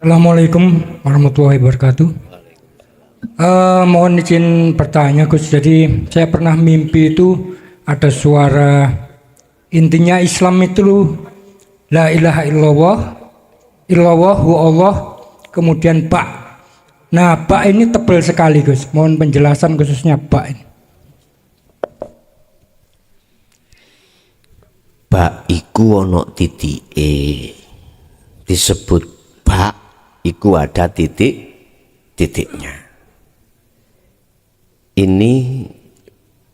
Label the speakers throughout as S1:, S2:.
S1: Assalamualaikum warahmatullahi wabarakatuh. Mohon izin bertanya Gus. Jadi saya pernah mimpi itu ada suara, intinya Islam itu la ilaha illallah, illallahu Allah, kemudian ba. Nah, ba ini tebal sekali Gus. Mohon penjelasan khususnya ba ini.
S2: Ba iku ana titike. Disebut ba iku ada titiknya. Ini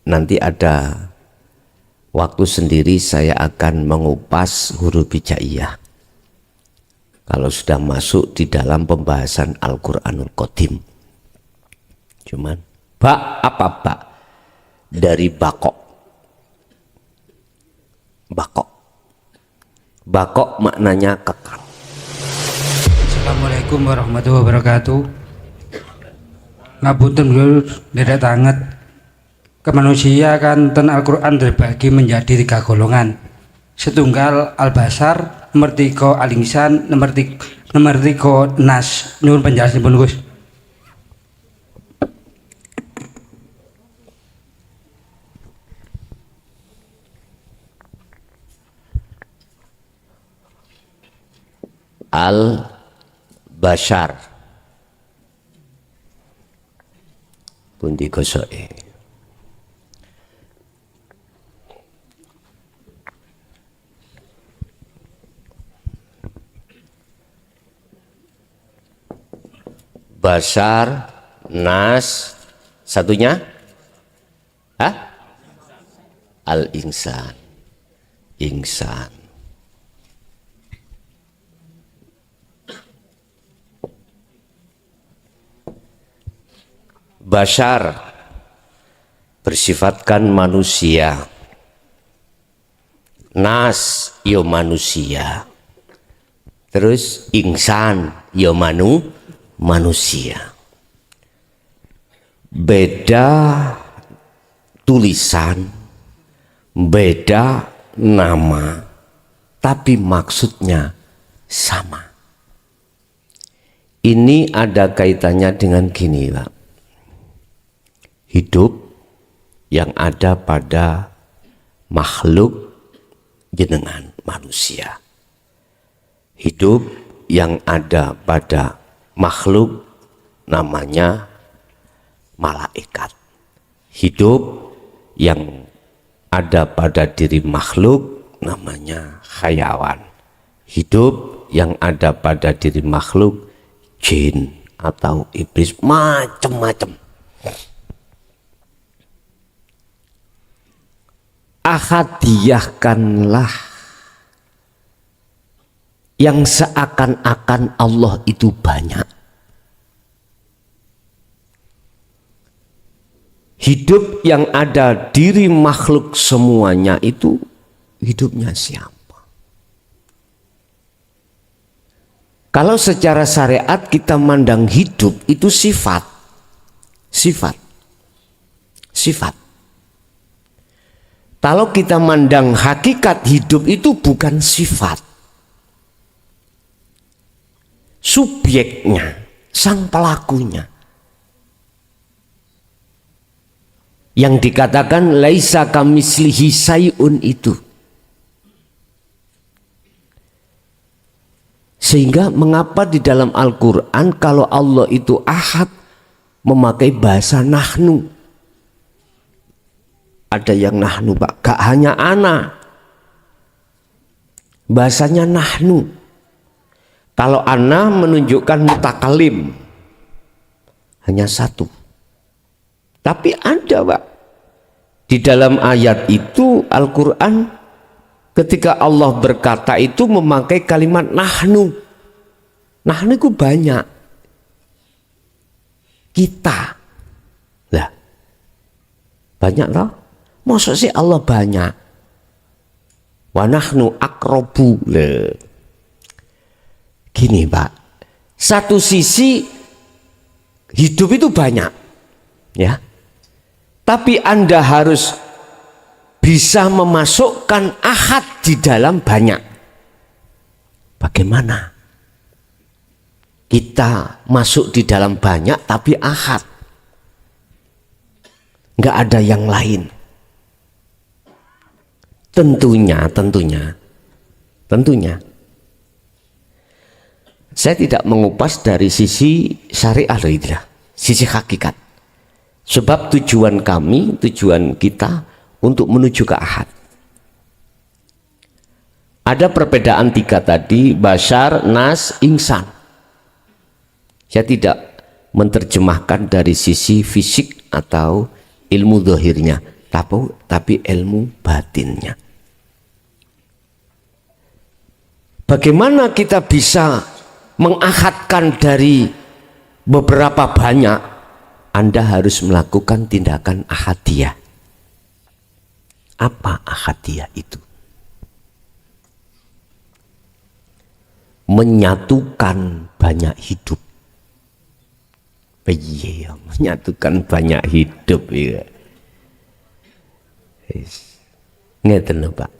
S2: nanti ada waktu sendiri saya akan mengupas huruf hijaiyah. Kalau sudah masuk di dalam pembahasan Al-Qur'anul Qadim. Cuman ba apa ba? Dari bakok. Bakok. Bakok maknanya kekal.
S3: Assalamualaikum warahmatullahi wabarakatuh. Ngapunten dulu tidak tanget. Kemanusia kan ten Al-Quran terbagi menjadi 3 golongan. Setunggal al-basar, nomor 3 al-insan, nomor 3 nas. Nyuwun penjelasan pun Gus.
S2: Al-Bashar pun digosoke. Bashar, Nas, satunya Al-Insan. Insan. Bashar bersifatkan manusia. Nas yo manusia. Terus insan yo manusia. Beda tulisan, beda nama, tapi maksudnya sama. Ini ada kaitannya dengan gini, Pak. Hidup yang ada pada makhluk jenengan manusia. Hidup yang ada pada makhluk namanya malaikat. Hidup yang ada pada diri makhluk namanya hayawan. Hidup yang ada pada diri makhluk jin atau iblis, macam-macam. Ahadiyahkanlah yang seakan-akan Allah itu banyak. Hidup yang ada diri makhluk semuanya itu hidupnya siapa? Kalau secara syariat kita mandang hidup itu sifat. Kalau kita mandang hakikat hidup itu bukan sifat. Subjeknya, sang pelakunya. Yang dikatakan laisa kamislihi sayun itu. Sehingga mengapa di dalam Al-Quran kalau Allah itu ahad memakai bahasa nahnu. Ada yang nahnu, Pak, gak hanya ana. Bahasanya nahnu. Kalau ana menunjukkan mutakalim, hanya satu. Tapi ada, Pak. Di dalam ayat itu Al-Quran ketika Allah berkata itu memakai kalimat nahnu. Nahnu itu banyak. Kita. Lah. Banyak loh. Maksud sih Allah banyak. Wa nahnu aqrabu. Gini, Pak. Satu sisi hidup itu banyak. Ya. Tapi Anda harus bisa memasukkan ahad di dalam banyak. Bagaimana? kita masuk di dalam banyak tapi ahad, nggak ada yang lain. Tentunya saya tidak mengupas dari sisi syariah loh, itu sisi hakikat. Sebab tujuan kita untuk menuju ke ahad. Ada perbedaan 3 tadi, basyar, nas, insan. Saya tidak menerjemahkan dari sisi fisik atau ilmu zahirnya, tapi ilmu batinnya. Bagaimana kita bisa mengahadkan dari beberapa banyak? Anda harus melakukan tindakan ahadiyah. Apa ahadiyah itu? Menyatukan banyak hidup. Iya, menyatukan banyak hidup ya. Ngeten lho, Pak.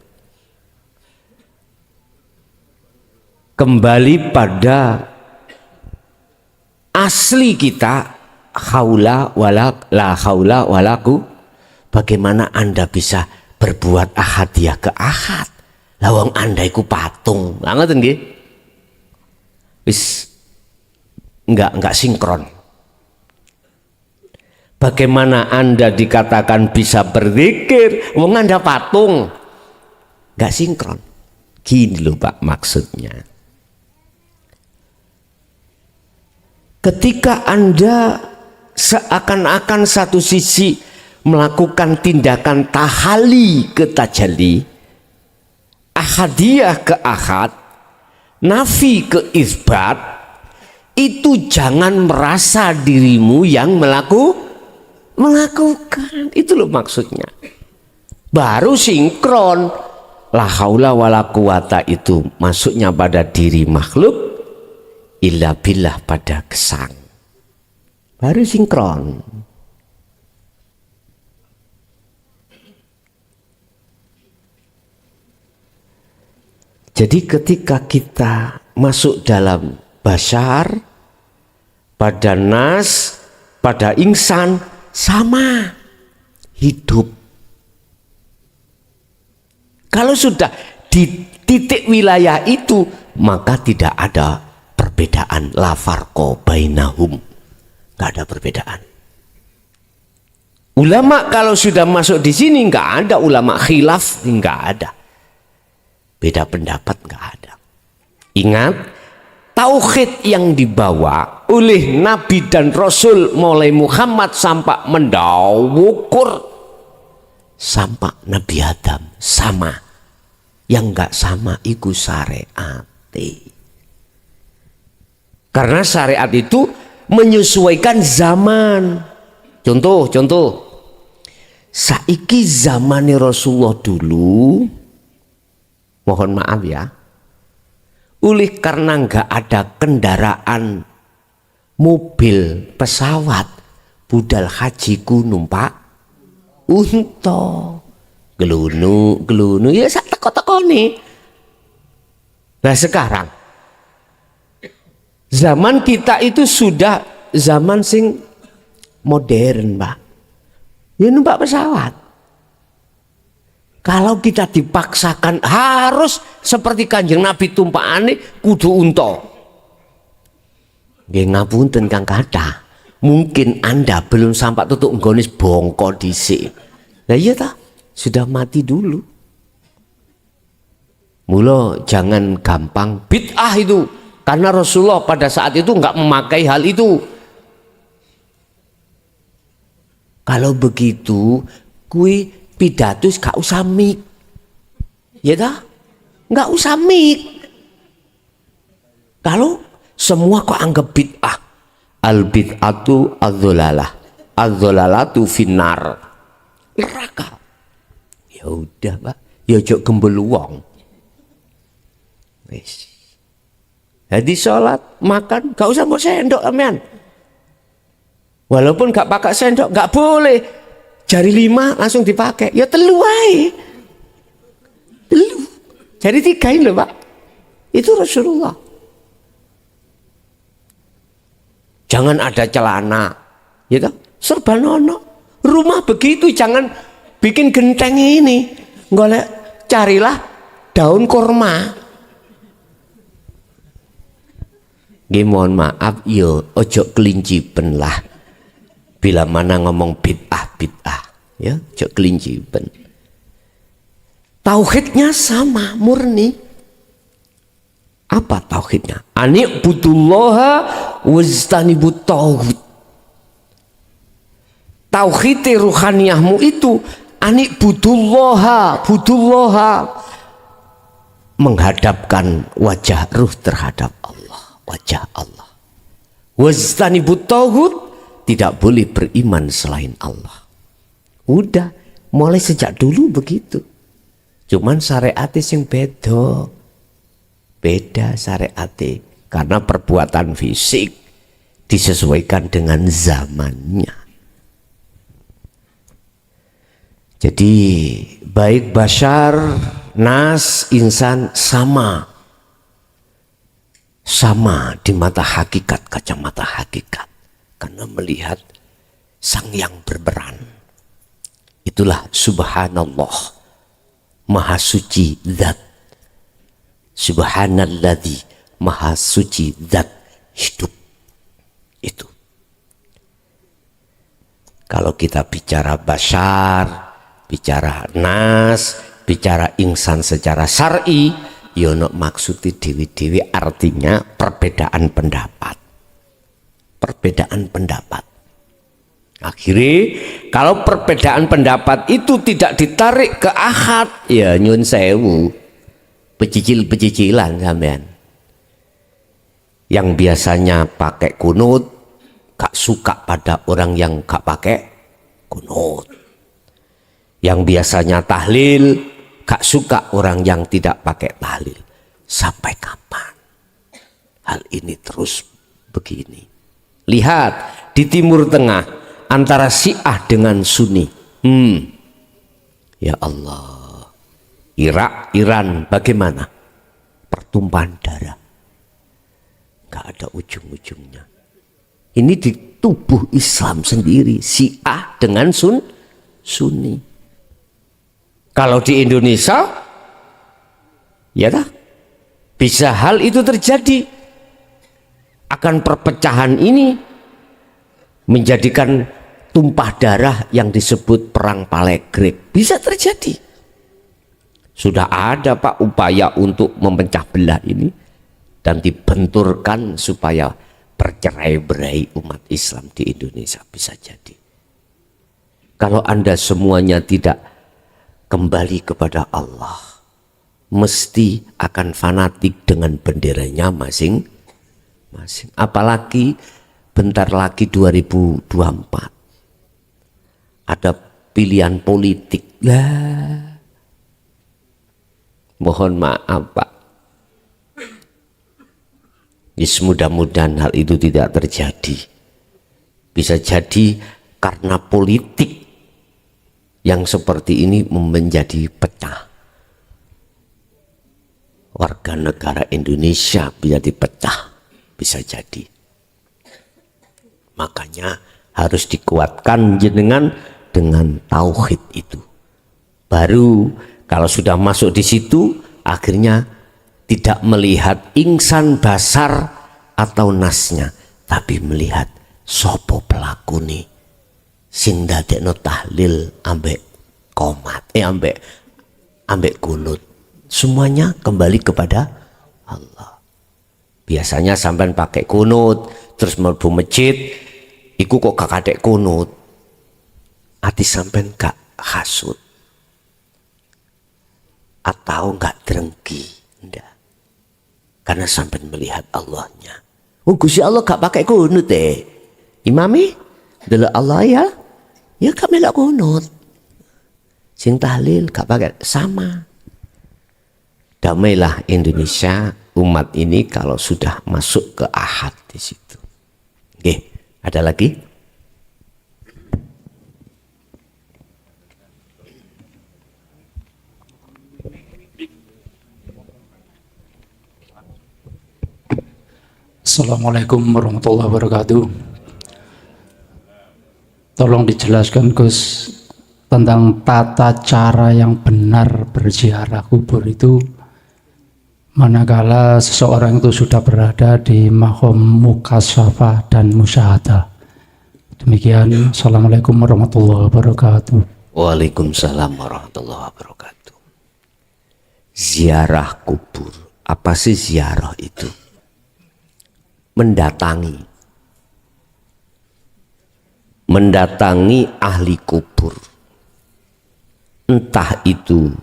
S2: Kembali pada asli kita, la haula walaku. Bagaimana Anda bisa berbuat ahadiyah ke ahad? Lawang Anda iku patung. Lah ngoten nggih. Wis enggak sinkron. Bagaimana Anda dikatakan bisa berzikir wong Anda patung? Enggak sinkron. Gini loh Pak maksudnya. Ketika Anda seakan-akan satu sisi melakukan tindakan tahali ke tajalli, ahadiyah ke ahad, nafi ke isbat, itu jangan merasa dirimu yang melakukan. Itu loh maksudnya. Baru sinkron. La haula wala quwata itu masuknya pada diri makhluk, illa billah pada gesang. Baru sinkron. Jadi ketika kita masuk dalam basyar, pada nas, pada insan, sama hidup. Kalau sudah di titik wilayah itu, maka tidak ada perbedaan. La farqo bainahum, nggak ada perbedaan. Ulama kalau sudah masuk di sini nggak ada ulama khilaf, nggak ada. Beda pendapat nggak ada. Ingat, tauhid yang dibawa oleh Nabi dan Rasul mulai Muhammad sampai mendawukur sampai Nabi Adam sama. Yang nggak sama iku syariat. Karena syariat itu menyesuaikan zaman. Contoh. Saiki zamane Rasulullah dulu, mohon maaf ya, oleh karena nggak ada kendaraan mobil, pesawat, budal hajiku numpak unta, gelunu ya sak teko-teko nih. Nah sekarang zaman kita itu sudah zaman sing modern, Pak. Ya numpak pesawat. Kalau kita dipaksakan harus seperti Kanjeng Nabi tumpakane kudu unta. Nggih ngapunten Kang Kathah. Mungkin Anda belum sampai tutuk nggonis bongko dhisik. Lah iya ta? Sudah mati dulu. Mula jangan gampang bid'ah itu. Karena Rasulullah pada saat itu enggak memakai hal itu. Kalau begitu, kui pidatus gak usah mik. Ya dah? Gak usah mik. Kalau semua kok anggap bid'ah. Al bid'atu adzolalah. Adzolalatu finnar. Neraka. Ya udah, Pak. Ya jok gembel wong. Wis. Jadi sholat, makan, gak usah mbok sendok amen. Walaupun gak pakai sendok, gak boleh. Jari 5 langsung dipakai. Ya telu ae. Telu. Jari 3 ini loh Pak. Itu Rasulullah. Jangan ada celana, ya toh? Serba nono. Rumah begitu, jangan bikin genteng ini. Golek, carilah daun kurma. Nggih mohon maaf yo, ojo kelincipen lah. Bila mana ngomong bid'ah, ya, ojo kelincipen. Tauhidnya sama, murni. Apa tauhidnya? Ani'budullaha wajtanibut tauhid. Tauhid ruhaniyahmu itu ani'budullaha, budullaha, menghadapkan wajah ruh terhadap Allah, wajah Allah. Wajtanibut tauhid, tidak boleh beriman selain Allah. Udah, mulai sejak dulu begitu. Cuman syariat yang beda syariat, karena perbuatan fisik disesuaikan dengan zamannya. Jadi baik bashar, nas, insan sama di mata hakikat, kacamata hakikat, karena melihat sang yang berperan. Itulah subhanallah, maha suci zat. Subhanalladzi, maha suci zat hidup. Itu. Kalau kita bicara bashar, bicara nas, bicara insan secara syar'i, yono maksudi dewi-dewi, artinya perbedaan pendapat. Perbedaan pendapat. Akhirnya kalau perbedaan pendapat itu tidak ditarik ke ahad, ya nyun sewu, pecicil-pecicilan sampean. Yang biasanya pakai kunut, gak suka pada orang yang gak pakai kunut. Yang biasanya tahlil, gak suka orang yang tidak pakai tahlil. Sampai kapan hal ini terus begini? Lihat di Timur Tengah antara Syiah dengan Sunni. Ya Allah, Irak, Iran bagaimana? Pertumpahan darah, gak ada ujung-ujungnya. Ini di tubuh Islam sendiri, Syiah dengan Sunni. Kalau di Indonesia, ya dah, bisa hal itu terjadi. Akan perpecahan ini menjadikan tumpah darah yang disebut perang Palegrek. Bisa terjadi. Sudah ada Pak upaya untuk memecah belah ini dan dibenturkan supaya bercerai-berai umat Islam di Indonesia. Bisa jadi. Kalau Anda semuanya tidak kembali kepada Allah, mesti akan fanatik dengan benderanya masing-masing. Apalagi bentar lagi 2024 ada pilihan politik lah. Mohon maaf Pak, mudah-mudahan hal itu tidak terjadi. Bisa jadi karena politik yang seperti ini menjadi pecah. Warga negara Indonesia bisa dipecah, bisa jadi. Makanya harus dikuatkan dengan tauhid itu. Baru kalau sudah masuk di situ, akhirnya tidak melihat insan basar atau nasnya, tapi melihat sopo pelaku nih sing dadekno tahlil ambek qomat, ambek kunut. Semuanya kembali kepada Allah. Biasanya sampean pakai kunut terus mlebu masjid, iku kok gak kadek kunut, ati sampean gak hasud atau gak drengki, ndak, karena sampean melihat Allahnya. Oh Gusti Allah gak pakai kunut imami delok Allah ya gak melok kunut, sing tahlil gak pakai, sama. Damailah Indonesia, umat ini kalau sudah masuk ke ahad di situ. Oke, ada lagi?
S4: Assalamualaikum warahmatullahi wabarakatuh. Tolong dijelaskan Gus tentang tata cara yang benar berziarah kubur itu manakala seseorang itu sudah berada di maqam mukasyafah dan musyahadah. Demikian. Assalamualaikum warahmatullahi wabarakatuh.
S2: Waalaikumsalam warahmatullahi wabarakatuh. Ziarah kubur. Apa sih ziarah itu? Mendatangi ahli kubur, entah itu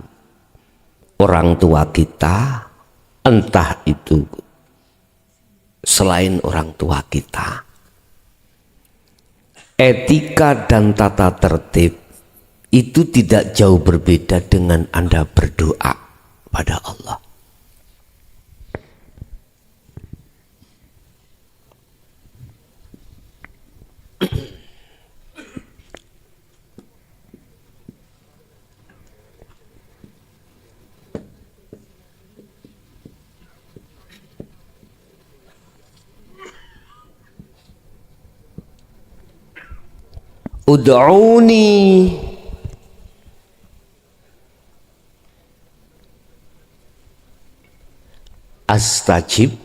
S2: orang tua kita, entah itu selain orang tua kita. Etika dan tata tertib itu tidak jauh berbeda dengan Anda berdoa pada Allah. Ud'uni astajib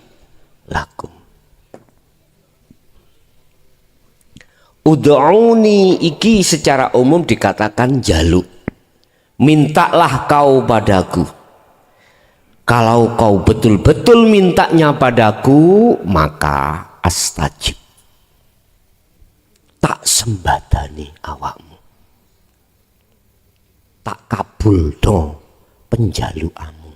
S2: lakum. Ud'uni iki secara umum dikatakan jaluk. Mintalah kau padaku. Kalau kau betul-betul mintanya padaku, maka astajib. Tak sembadani awakmu, tak kabul do penjaluanmu,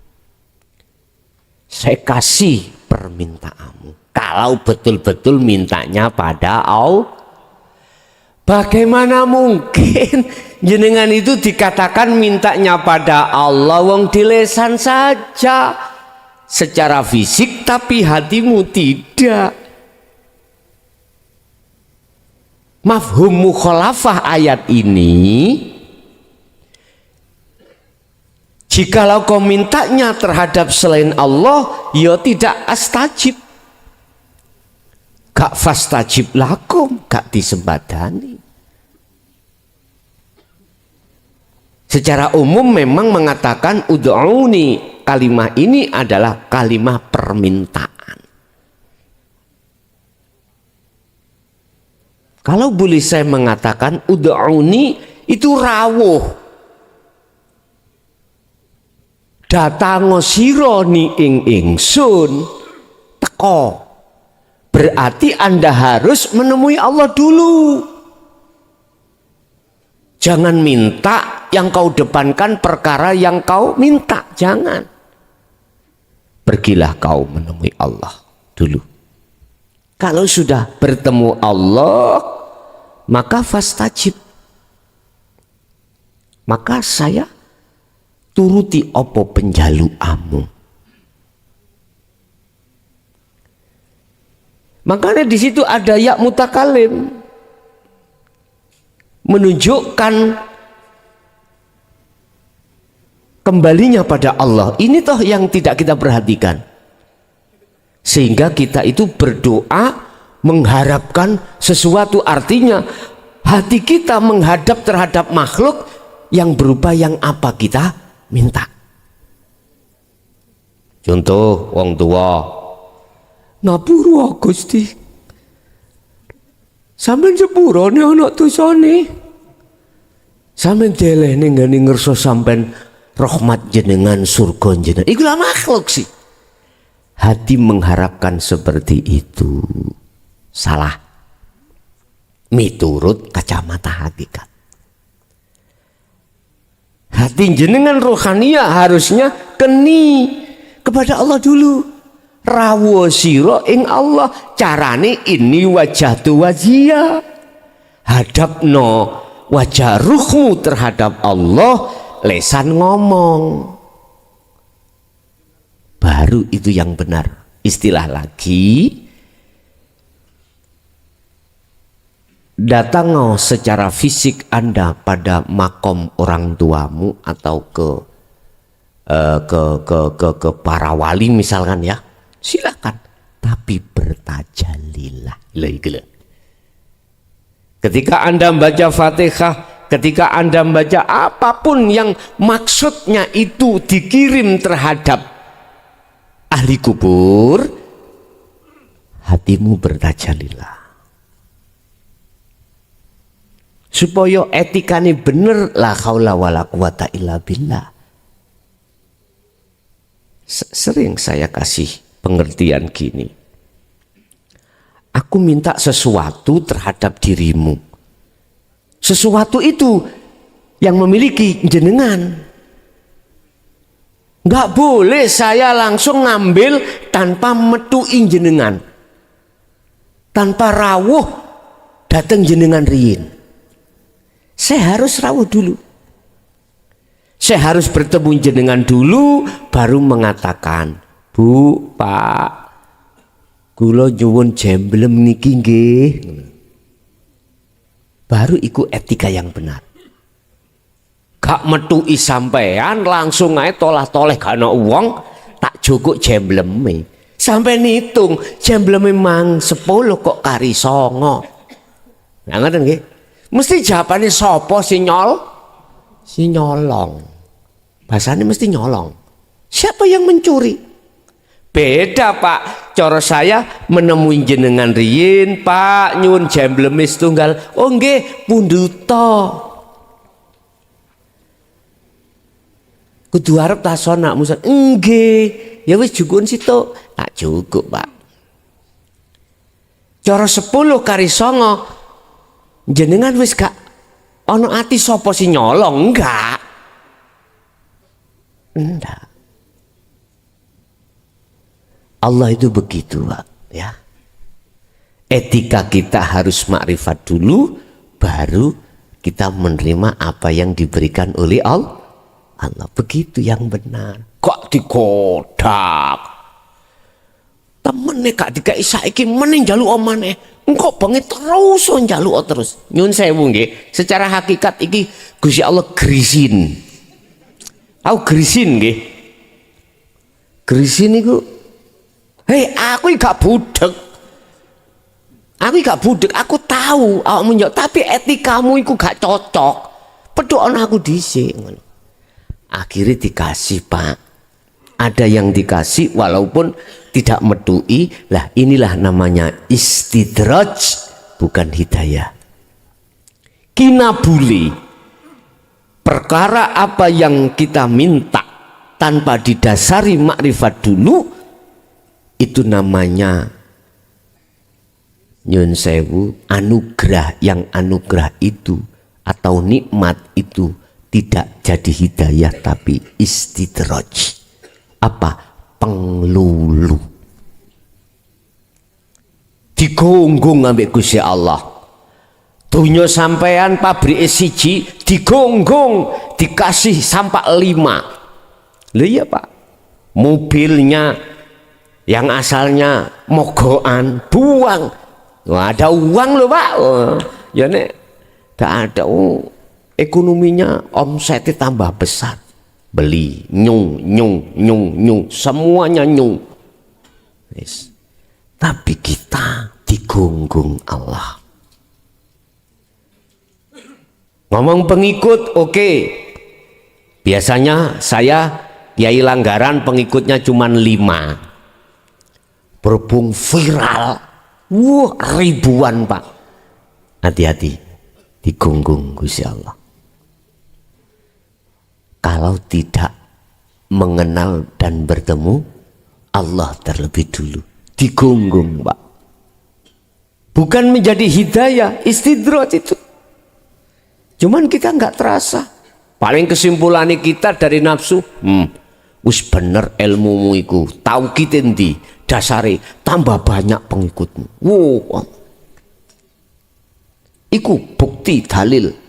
S2: saya kasih permintaanmu kalau betul-betul mintanya pada Allah. Bagaimana mungkin jenengan itu dikatakan mintanya pada Allah, wong di lesan saja secara fisik tapi hatimu tidak. Mafhum mukhalafah ayat ini, jikalau kau mintanya terhadap selain Allah, ya tidak astajib, gak fastajib lakum, gak disembadani. Secara umum memang mengatakan ud'uni, kalimat ini adalah kalimat permintaan. Kalau boleh saya mengatakan ud'uni itu rawuh. Datango sira ni ing ingsun teko. Berarti Anda harus menemui Allah dulu. Jangan minta yang kau depankan perkara yang kau minta, jangan. Pergilah kau menemui Allah dulu. Kalau sudah bertemu Allah, maka fastajib, maka saya turuti opo penjaluamu. Makanya di situ ada ya mutakalim, menunjukkan kembalinya pada Allah. Ini toh yang tidak kita perhatikan, sehingga kita itu berdoa mengharapkan sesuatu, artinya hati kita menghadap terhadap makhluk yang berupa yang apa kita minta. Contoh wong tua, napuro Gusti, sampeyan sepurane ana dosane, sampeyan delehne nggone ngerso sampeyan rahmat jenengan surga jenengan. Iku lah makhluk sih. Hati mengharapkan seperti itu salah miturut kacamata hakikat. Hati jenengan rohania harusnya keni kepada Allah dulu. Rawuh sira ing Allah, carane ini wajah tu wajia. Hadapno wajah ruhmu terhadap Allah, lesan ngomong. Baru itu yang benar. Istilah lagi, datang secara fisik Anda pada makom orang tuamu atau ke para wali misalkan ya, silakan. Tapi tapi bertajalilah. Ketika Anda membaca Fatihah, ketika Anda membaca apapun yang maksudnya itu dikirim terhadap ahli kubur, hatimu bertajalilah. Supaya etikanya bener, la haula wala quwata illa billah. Sering saya kasih pengertian gini. Aku minta sesuatu terhadap dirimu. Sesuatu itu yang memiliki jenengan. Nggak boleh saya langsung ngambil tanpa metuin jenengan. Tanpa rawuh datang jenengan riyin. Saya harus rawuh dulu. Saya harus bertemu jenengan dulu baru mengatakan, Bu, Pak, kula nyuwun jemblem niki nggih. Baru iku etika yang benar. Gak metuki sampean langsung ae tolah-toleh gak ana wong tak jukuk jembleme. Sampai nitung jembleme mang 10 kok kari 9. Nah ngoten nggih. Mesti jawabane sapa sing nyolong. Bahasanya mesti nyolong. Siapa yang mencuri? Beda Pak. Cara saya menemui jenengan riyin, Pak, nyuwun jembleme setunggal. Oh nggih, punduta. Kudu arep ta sonak musan. Nggih, ya wis jukun situ. Tak cukup, Pak. Cara 10 kari 9 jenengan wis gak ono ati sapa sing nyolong, enggak. Allah itu begitu, Pak, ya. Etika kita harus makrifat dulu, baru kita menerima apa yang diberikan oleh Allah. Begitu yang benar. Kok dikodak? Temene gak dikai saiki meneh njaluk omane. Engkau banget terus njaluk terus. Nyun sewu nggih, secara hakikat iki Gusti Allah grisin. Tahu grisin nggih? Grisin iku hei, aku gak budek. Aku tahu awakmu njok, tapi etikamu iku gak cocok. Pedhokno aku dhisik ngono. Akhirnya dikasih, Pak. Ada yang dikasih walaupun tidak metui. Lah inilah namanya istidraj, bukan hidayah. Kinabuli. Perkara apa yang kita minta tanpa didasari makrifat dulu, itu namanya nyun sewu, anugerah. Yang anugerah itu atau nikmat itu tidak jadi hidayah tapi istidraj. Apa? Penglulu. Digonggung ambek Gusti Allah. Dunya sampean pabrik siji digonggung, dikasih sampai 5. Lho iya Pak. Mobilnya yang asalnya mogokan buang. Wah, ada uang loh Pak. Ya nek gak ada, ekonominya omsetnya tambah besar. Beli nyung, semuanya nyung. Yes. Tapi kita digonggung Allah. Ngomong pengikut, oke. Biasanya saya Kiai Langgaran pengikutnya cuma 5. Berhubung viral, ribuan Pak. Hati-hati, digonggung Gusti Allah. Kalau tidak mengenal dan bertemu Allah terlebih dulu, digonggung Pak. Bukan menjadi hidayah, istidraj itu. Cuman kita nggak terasa. Paling kesimpulannya kita dari nafsu, wis bener ilmumu iku, tahu kita ndi dasare tambah banyak pengikutmu. Wow. Iku bukti dalil.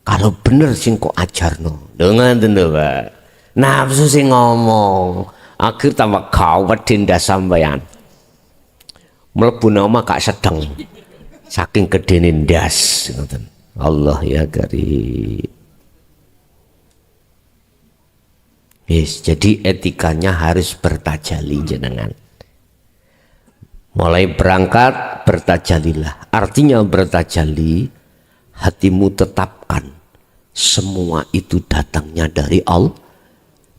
S2: Kalau bener sing kok ajarno. Dengan tentu Pak. Nafsu sing ngomong, akhir tambah kawat dinda sampeyan. Mlebu nama kak sedeng. Saking gedene ndas ngoten. Allah ya karim. Yes, jadi etikanya harus bertajali jenengan. Mulai berangkat bertajalilah. Artinya bertajali, hatimu tetapkan semua itu datangnya dari Allah.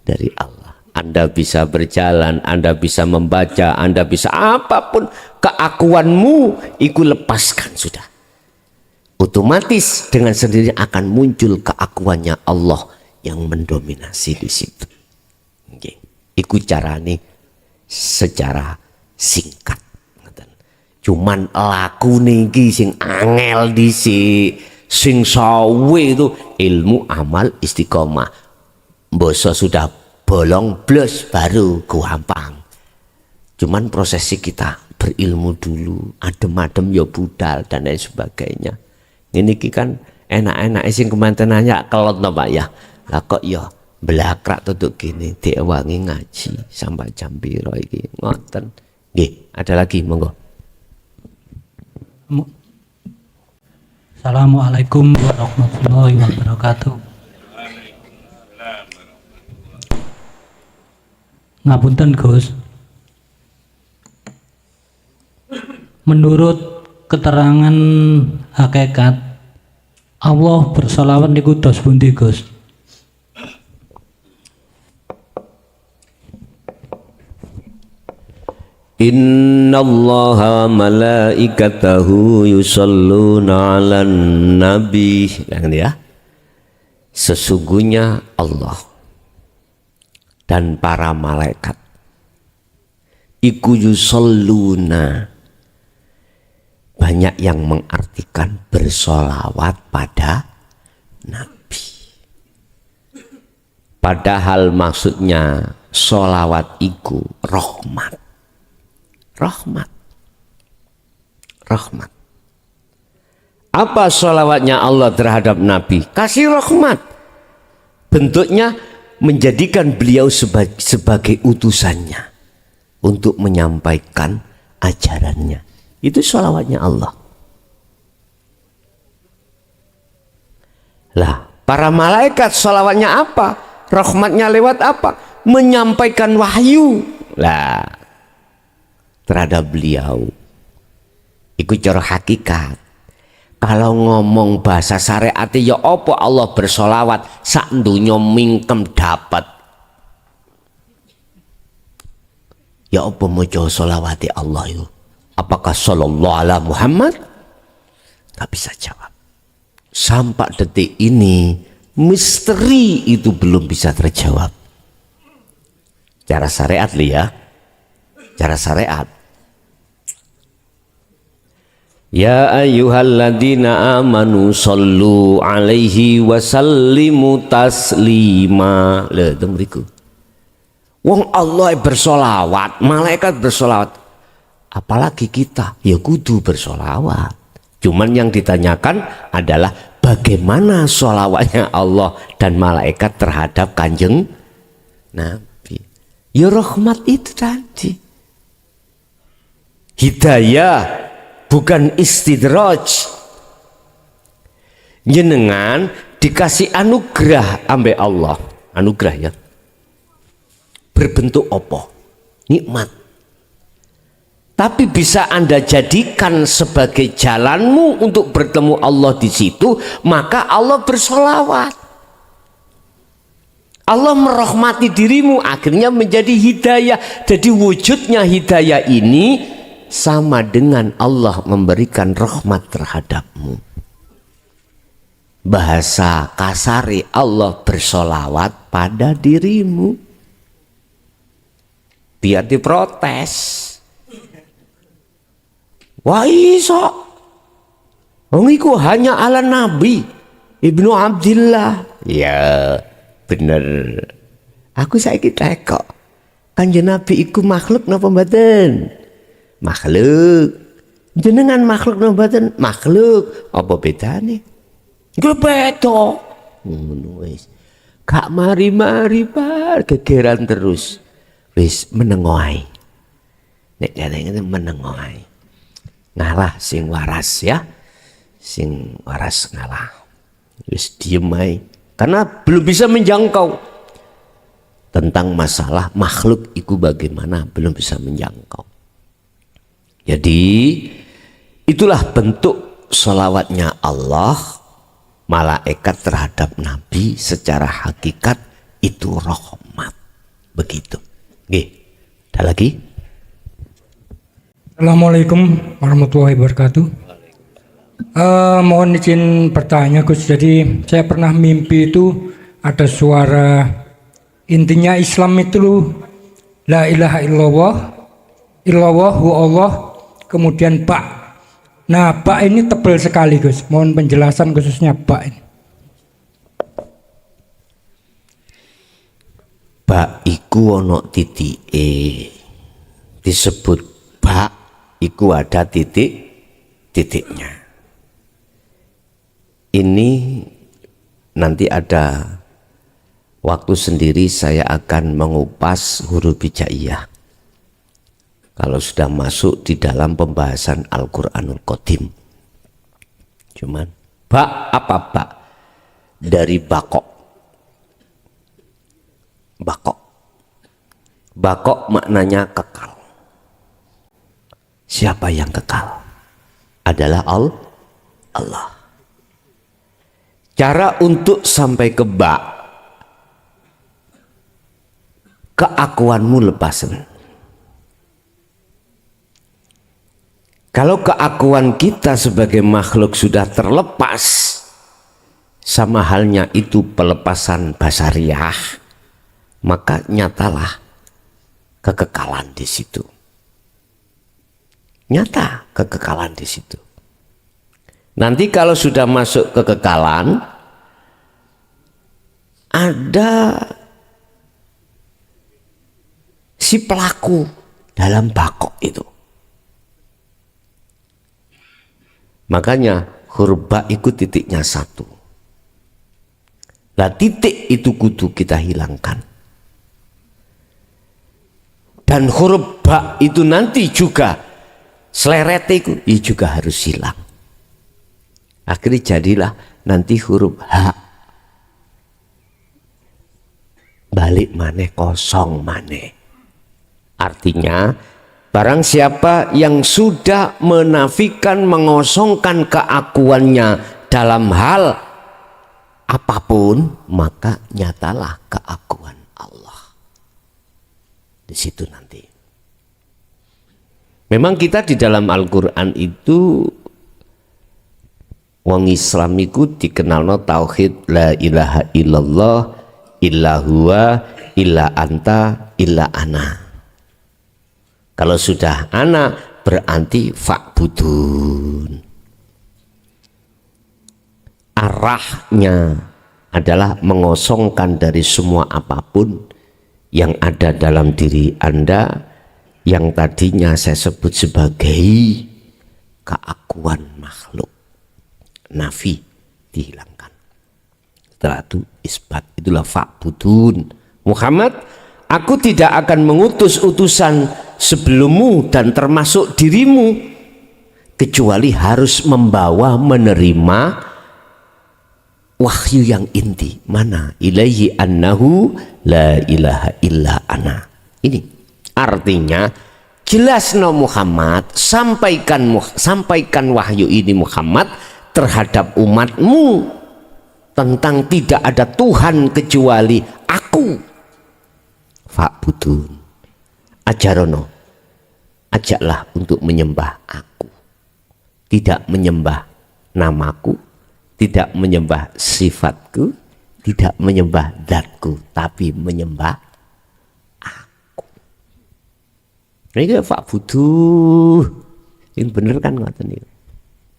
S2: Dari Allah. Anda bisa berjalan, Anda bisa membaca, Anda bisa apapun, keakuanmu itu lepaskan sudah. Otomatis dengan sendirinya akan muncul keakuannya Allah yang mendominasi di situ. Okay. Iku carane secara singkat. Cuman laku niki sing angel dhisik, sing sawe itu ilmu amal istiqomah. Boso sudah bolong blos baru gampang. Cuman prosesi kita berilmu dulu, adem-adem ya budal dan lain sebagainya. Ini kan enak-enak sing kemanten nanya kelot no Pak ya. Lah kok ya belakrak tutuk gini diewangi ngaji sampai jam piro iki ngoten. Nggih, ada lagi monggo.
S4: Assalamualaikum warahmatullahi wabarakatuh. Ngapunten Gus. Menurut keterangan hakikat Allah bersolawat niku dos pundi Gus?
S2: Innallaha malaikatahu yusalluna 'alan nabi. Ya. Sesungguhnya Allah dan para malaikat iku yusalluna, banyak yang mengartikan bersolawat pada Nabi. Padahal maksudnya solawat iku rahmat. Rahmat. Rahmat. Apa sholawatnya Allah terhadap Nabi? Kasih rahmat. Bentuknya menjadikan beliau sebagai utusannya untuk menyampaikan ajarannya. Itu sholawatnya Allah. Lah, para malaikat sholawatnya apa? Rahmatnya lewat apa? Menyampaikan wahyu. Lah, terhadap beliau. Iku cara hakikat. Kalau ngomong bahasa syariat ya apa Allah bersolawat sak dunya mingkem dapat. Ya apa maca solawati Allah itu? Apakah sallallahu ala Muhammad? Gak bisa jawab. Sampai detik ini misteri itu belum bisa terjawab. Cara syariat ya. Cara syariat. Ya ayyuhalladzina amanu sallu alaihi wasallimu taslima. Lha itu mriku. Wong Allah bersolawat, malaikat bersolawat. Apalagi kita ya kudu bersolawat. Cuman yang ditanyakan adalah bagaimana solawatnya Allah dan malaikat terhadap Kanjeng Nabi. Ya rahmat itu tadi. Hidayah bukan istidraj. Jenengan dikasih anugerah ambek Allah. Anugerah ya. Berbentuk apa? Nikmat. Tapi bisa Anda jadikan sebagai jalanmu untuk bertemu Allah di situ, maka Allah bersolawat. Allah merahmati dirimu, akhirnya menjadi hidayah. Jadi wujudnya hidayah ini sama dengan Allah memberikan rahmat terhadapmu. Bahasa kasari Allah bersolawat pada dirimu. Biar diprotes. Wah iso. Wong iku hanya ala Nabi Ibnu Abdillah. Ya bener. Aku saiki tekok. Kanjeng Nabi iku makhluk napa mboten? Makhluk. Jenengan makhluk napa mboten? Makhluk. Apa bedane? Iku beda. Ngono wis. Gak mari-mari bar gegeran terus. Wis menengo ae. Nek ngene menengo ae. Ngalah sing waras ya. Sing waras ngalah. Wis diem ae. Karena belum bisa menjangkau tentang masalah makhluk itu bagaimana, belum bisa menjangkau. Jadi itulah bentuk sholawatnya Allah malaikat terhadap Nabi. Secara hakikat itu rahmat. Begitu. Oke. Ada lagi?
S1: Assalamualaikum warahmatullahi wabarakatuh. Mohon izin bertanya Gus. Jadi saya pernah mimpi itu ada suara, intinya Islam itu la ilaha illallah, illallahu Allah, kemudian ba. Nah, ba ini tebal sekali Gus. Mohon penjelasan khususnya ba ini.
S2: Ba iku ono titike. Disebut ba iku ada titiknya. Ini nanti ada waktu sendiri saya akan mengupas huruf hijaiyah. Kalau sudah masuk di dalam pembahasan Al-Quranul Qadim. Cuman ba apa ba? Dari bakok. Bakok. Bakok maknanya kekal. Siapa yang kekal? Adalah Allah. Cara untuk sampai ke ba, keakuanmu lepasan. Kalau keakuan kita sebagai makhluk sudah terlepas, sama halnya itu pelepasan basariah, maka nyatalah kekekalan di situ. Nyata kekekalan di situ. Nanti kalau sudah masuk kekekalan, ada si pelaku dalam bakok itu. Makanya huruf ba itu titiknya satu. Lah titik itu kudu kita hilangkan. Dan huruf ba itu nanti juga seleret itu juga harus hilang. Akhirnya jadilah nanti huruf H. Balik maneh, kosong maneh. Artinya barang siapa yang sudah menafikan, mengosongkan keakuannya dalam hal apapun, maka nyatalah keakuan Allah. Di situ nanti. Memang kita di dalam Al-Quran itu wong Islam itu dikenalno tauhid la ilaha illallah illa huwa illa anta illa ana. Kalau sudah ana berarti fa'budun. Arahnya adalah mengosongkan dari semua apapun yang ada dalam diri Anda yang tadinya saya sebut sebagai keakuan makhluk. Nafi dihilangkan. Setelah itu isbat, itulah fa'budun. Muhammad, aku tidak akan mengutus utusan sebelummu dan termasuk dirimu kecuali harus membawa menerima wahyu yang inti. Mana? Ilaihi annahu la ilaha illa ana. Ini artinya jelas no Muhammad, sampaikan wahyu ini Muhammad terhadap umatmu tentang tidak ada Tuhan kecuali aku. Fa'budun. Ajarono, ajaklah untuk menyembah aku, tidak menyembah namaku, tidak menyembah sifatku, tidak menyembah zatku, tapi menyembah aku. Ini fa'buduh. Ini bener kan ngoten niku.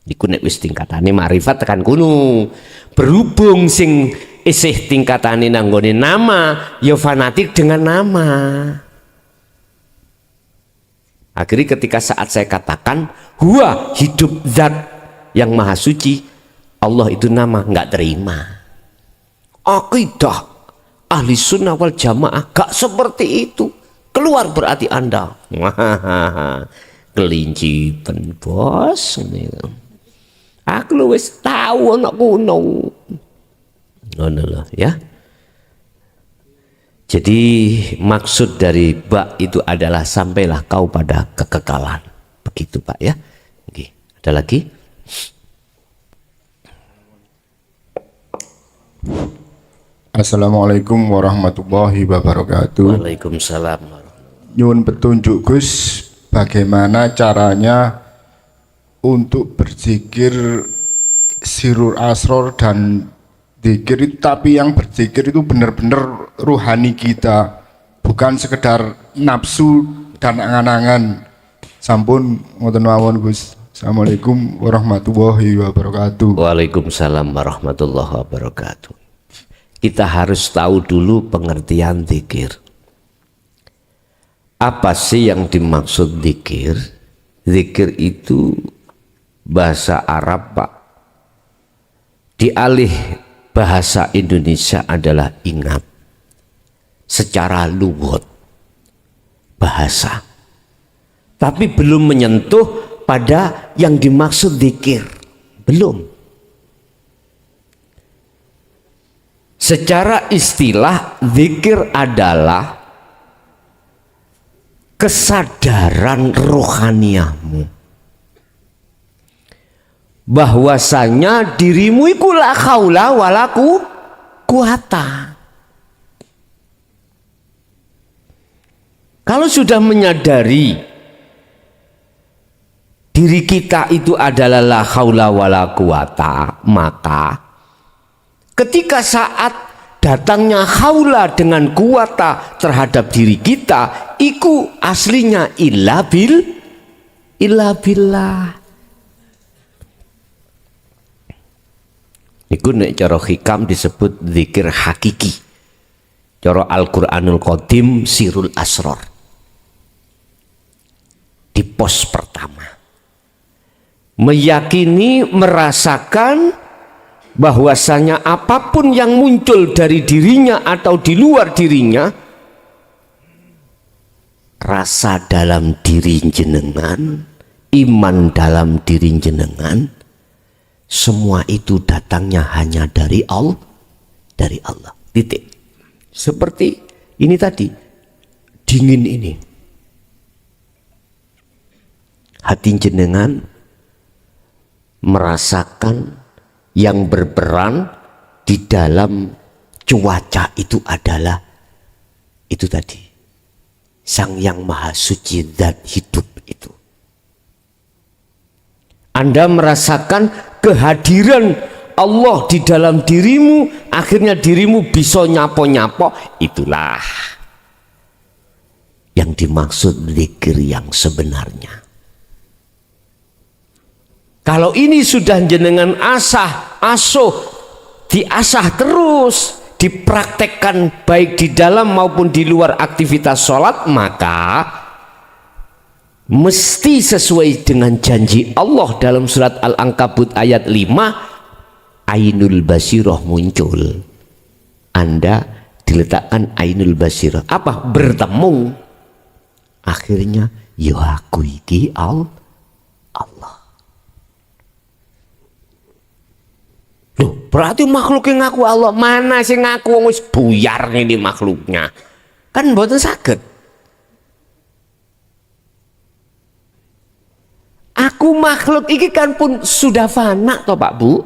S2: Iku nek wis tingkatane makrifat tekan kuno. Berhubung sing isih tingkatane nanggone nama, ya fanatik dengan nama. Akhirnya ketika saat saya katakan huwa hidup zat yang maha suci, Allah itu nama, nggak terima. Akidah ahli sunnah wal jamaah gak seperti itu. Keluar berarti Anda kelincipan bos. Aku wis tahu anak kuno. Ngono ya. Jadi maksud dari ba itu adalah sampailah kau pada kekekalan. begitu Pak ya. Oke, ada lagi?
S5: Assalamualaikum warahmatullahi wabarakatuh.
S2: Waalaikumsalam.
S5: Nyuwun petunjuk Gus, bagaimana caranya untuk berzikir sirul asror dan zikir, tapi yang berzikir itu benar-benar ruhani kita, bukan sekedar nafsu dan angan-angan. Sampun ngoten mawon Gus. Assalamualaikum warahmatullahi wabarakatuh.
S2: Waalaikumsalam warahmatullahi wabarakatuh. Kita harus tahu dulu pengertian zikir. Apa sih yang dimaksud zikir? Zikir itu bahasa Arab Pak. Dialih bahasa Indonesia adalah ingat. Secara lugat bahasa. Tapi belum menyentuh pada yang dimaksud zikir. Belum. Secara istilah, zikir adalah kesadaran rohaniahmu bahwasanya dirimu iku la haula wala quwata. Kalau sudah menyadari diri kita itu adalah la haula wala quwata, maka ketika saat datangnya haula dengan kuwata terhadap diri kita, iku aslinya illa billah. Iku nek cara hikam disebut zikir hakiki. Cara Al-Qur'anul Qadim sirul asror. Di pos pertama. Meyakini, merasakan bahwasanya apapun yang muncul dari dirinya atau di luar dirinya, rasa dalam diri jenengan, iman dalam diri jenengan, semua itu datangnya hanya dari Allah, titik. Seperti ini tadi, dingin ini, hati jenengan merasakan yang berperan di dalam cuaca itu adalah itu tadi, Sang Yang Maha Suci, zat hidup itu. Anda merasakan kehadiran Allah di dalam dirimu, akhirnya dirimu bisa nyapo-nyapo, itulah yang dimaksud zikir yang sebenarnya. Kalau ini sudah jenengan diasah terus, dipraktekkan baik di dalam maupun di luar aktivitas sholat, maka mesti sesuai dengan janji Allah dalam surat Al-Ankabut ayat 5, ainul basiroh muncul. Anda diletakkan ainul basiroh, apa? Bertemu. Akhirnya ya aku iki Allah. Loh, berarti makhluk yang ngaku Allah, mana sih ngaku wis buyar ini makhluknya? Kan mboten saged. Aku makhluk iki kan pun sudah fana toh Pak Bu.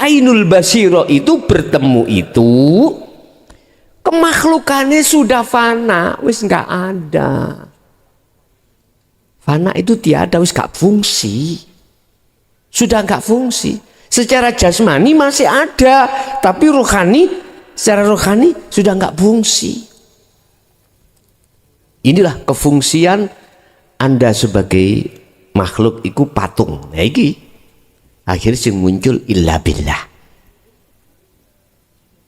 S2: Ainul basiro itu bertemu itu kemakhlukannya sudah fana, wis nggak ada. Fana itu tiada, wis nggak fungsi. Sudah nggak fungsi. Secara jasmani masih ada, tapi secara rohani sudah nggak fungsi. Inilah kefungsian Anda sebagai makhluk iku patung. Nah iki akhirnya sing muncul illa billah.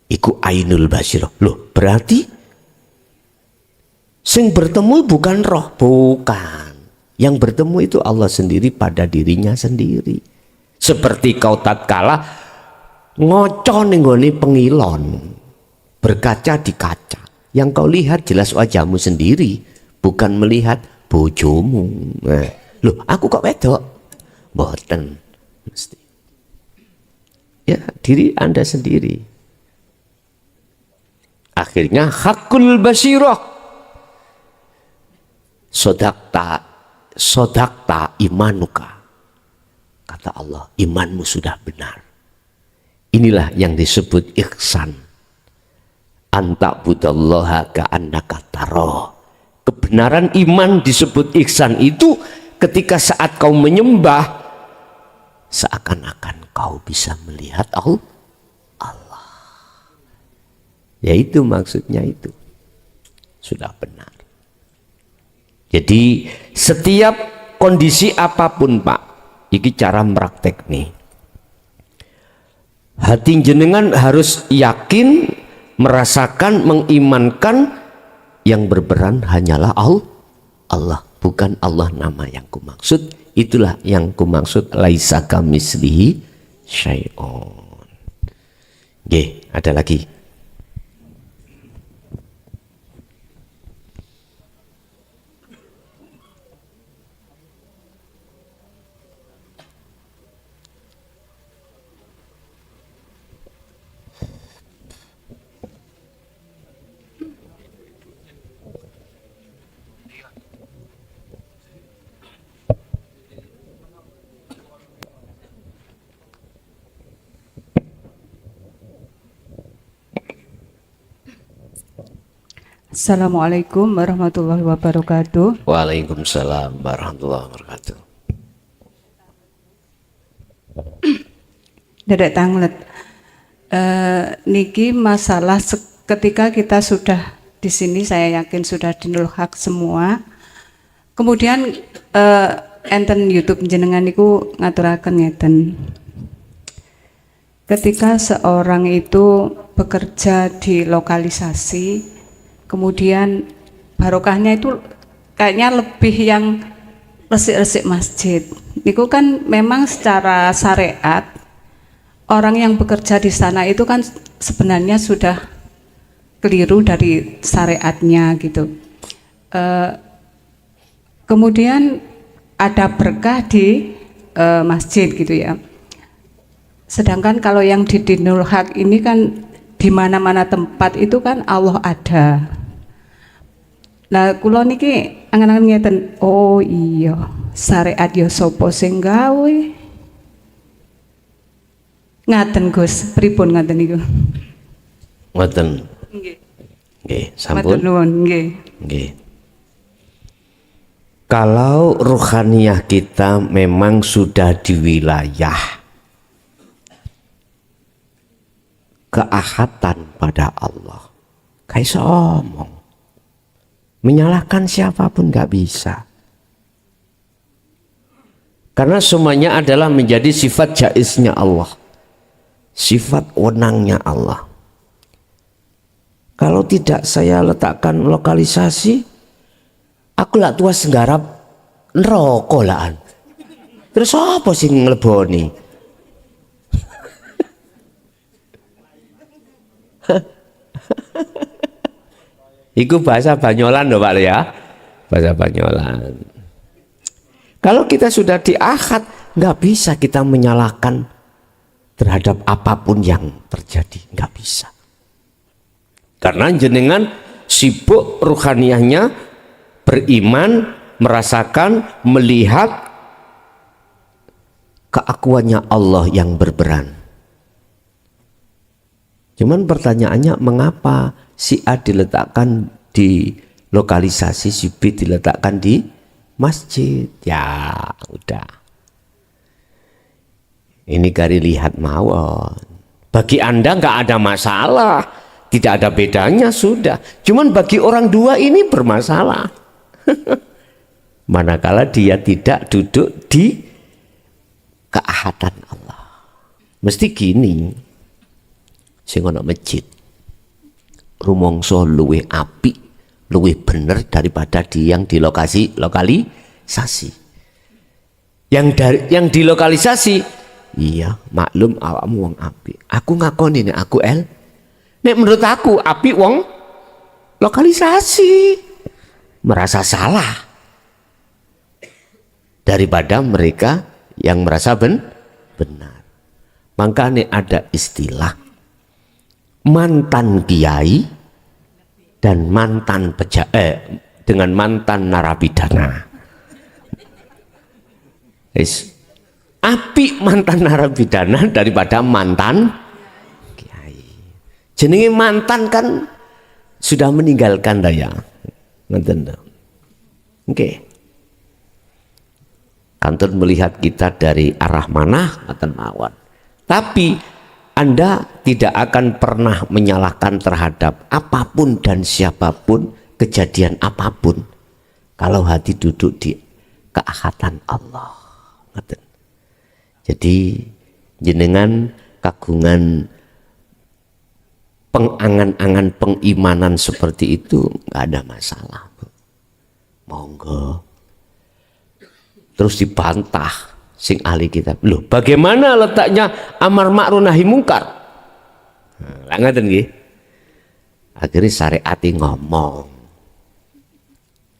S2: Iku ainul basirah. Loh, berarti sing bertemu bukan roh, bukan. Yang bertemu itu Allah sendiri pada dirinya sendiri. Seperti kau tatkala ngoco ning nggone pengilon, berkaca di kaca. Yang kau lihat jelas wajahmu sendiri, bukan melihat bojomu. Loh, aku kok wedok? Mboten mesti. Ya, diri Anda sendiri. Akhirnya hakul basirah. Sodakta, sodakta imanuka. Kata Allah, imanmu sudah benar. Inilah yang disebut ihsan. Anta budallaha ka'annaka taro. Kebenaran iman disebut ihsan itu ketika saat kau menyembah seakan-akan kau bisa melihat Allah. Yaitu maksudnya itu sudah benar. Jadi setiap kondisi apapun Pak, ini cara praktek nih. Hati jenengan harus yakin, merasakan, mengimankan yang berperan hanyalah Allah, bukan Allah nama yang kumaksud. Itulah yang kumaksud laisa kamislihi syai'un. Oke, ada lagi.
S6: Assalamualaikum warahmatullahi wabarakatuh.
S2: Waalaikumsalam warahmatullahi wabarakatuh.
S6: Dedek Tanglet, niki masalah ketika kita sudah di sini, saya yakin sudah di Nurul Haq semua. Kemudian enten YouTube jenengan niku ngaturaken ngeten. Ketika seorang itu bekerja di lokalisasi, kemudian barokahnya itu kayaknya lebih yang resik-resik masjid. Itu kan memang secara syariat orang yang bekerja di sana itu kan sebenarnya sudah keliru dari syariatnya gitu. Kemudian ada berkah di masjid gitu ya. Sedangkan kalau yang di Dinul Haq ini kan di mana-mana tempat itu kan Allah ada. Nah, kula niki angen-angen ngeten, oh iya, syariat ya sapa sing gawe? Ngaten Gus, pripun ngaten niku?
S2: Ngoten.
S6: Nggih.
S2: Nggih,
S6: Matur
S2: sampun.
S6: nuwun, nggih.
S2: Nggih. Kalau ruhaniyah kita memang sudah di wilayah keahatan pada Allah, kayak omong menyalahkan siapapun nggak bisa, karena semuanya adalah menjadi sifat jaiznya Allah, sifat wenangnya Allah. Kalau tidak saya letakkan lokalisasi, aku lah tua senggarap neraka lah. Terus apa sih ngeleboni? Iku bahasa Banyolan loh Pak ya, bahasa Banyolan. Kalau kita sudah di akad, nggak bisa kita menyalahkan terhadap apapun yang terjadi, nggak bisa. Karena jenengan sibuk ruhaniyahnya, beriman, merasakan, melihat keakuannya Allah yang berperan. Cuman pertanyaannya, mengapa si A diletakkan di lokalisasi, si B diletakkan di masjid? Ya udah, ini kari lihat mawon. Bagi Anda nggak ada masalah, tidak ada bedanya, sudah. Cuman bagi orang dua ini bermasalah. Manakala dia tidak duduk di keahatan Allah. Mesti gini, sing ana masjid rumangsa luwih apik, luwih bener daripada yang di lokalisasi. Yang di lokalisasi, iya maklum awakmu wong apik. Aku ngakoni nek aku nek menurut aku apik wong lokalisasi, merasa salah daripada mereka yang merasa benar. Makanya ada istilah mantan kiai dan mantan dengan mantan narapidana. Wis apik mantan narapidana daripada mantan kiai. Jenenge mantan kan sudah meninggalkan daya. Ngoten. Oke. Kantun melihat kita dari arah mana ngoten mawon. Tapi Anda tidak akan pernah menyalahkan terhadap apapun dan siapapun, kejadian apapun, kalau hati duduk di keahatan Allah. Jadi jenengan kagungan pengangan-angan pengimanan seperti itu nggak ada masalah. Monggo. Terus dibantah sing ahli kitab. Loh, bagaimana letaknya amar ma'ruf nahi mungkar? Lah ngaten nggih. Akhirnya syariat ngomong.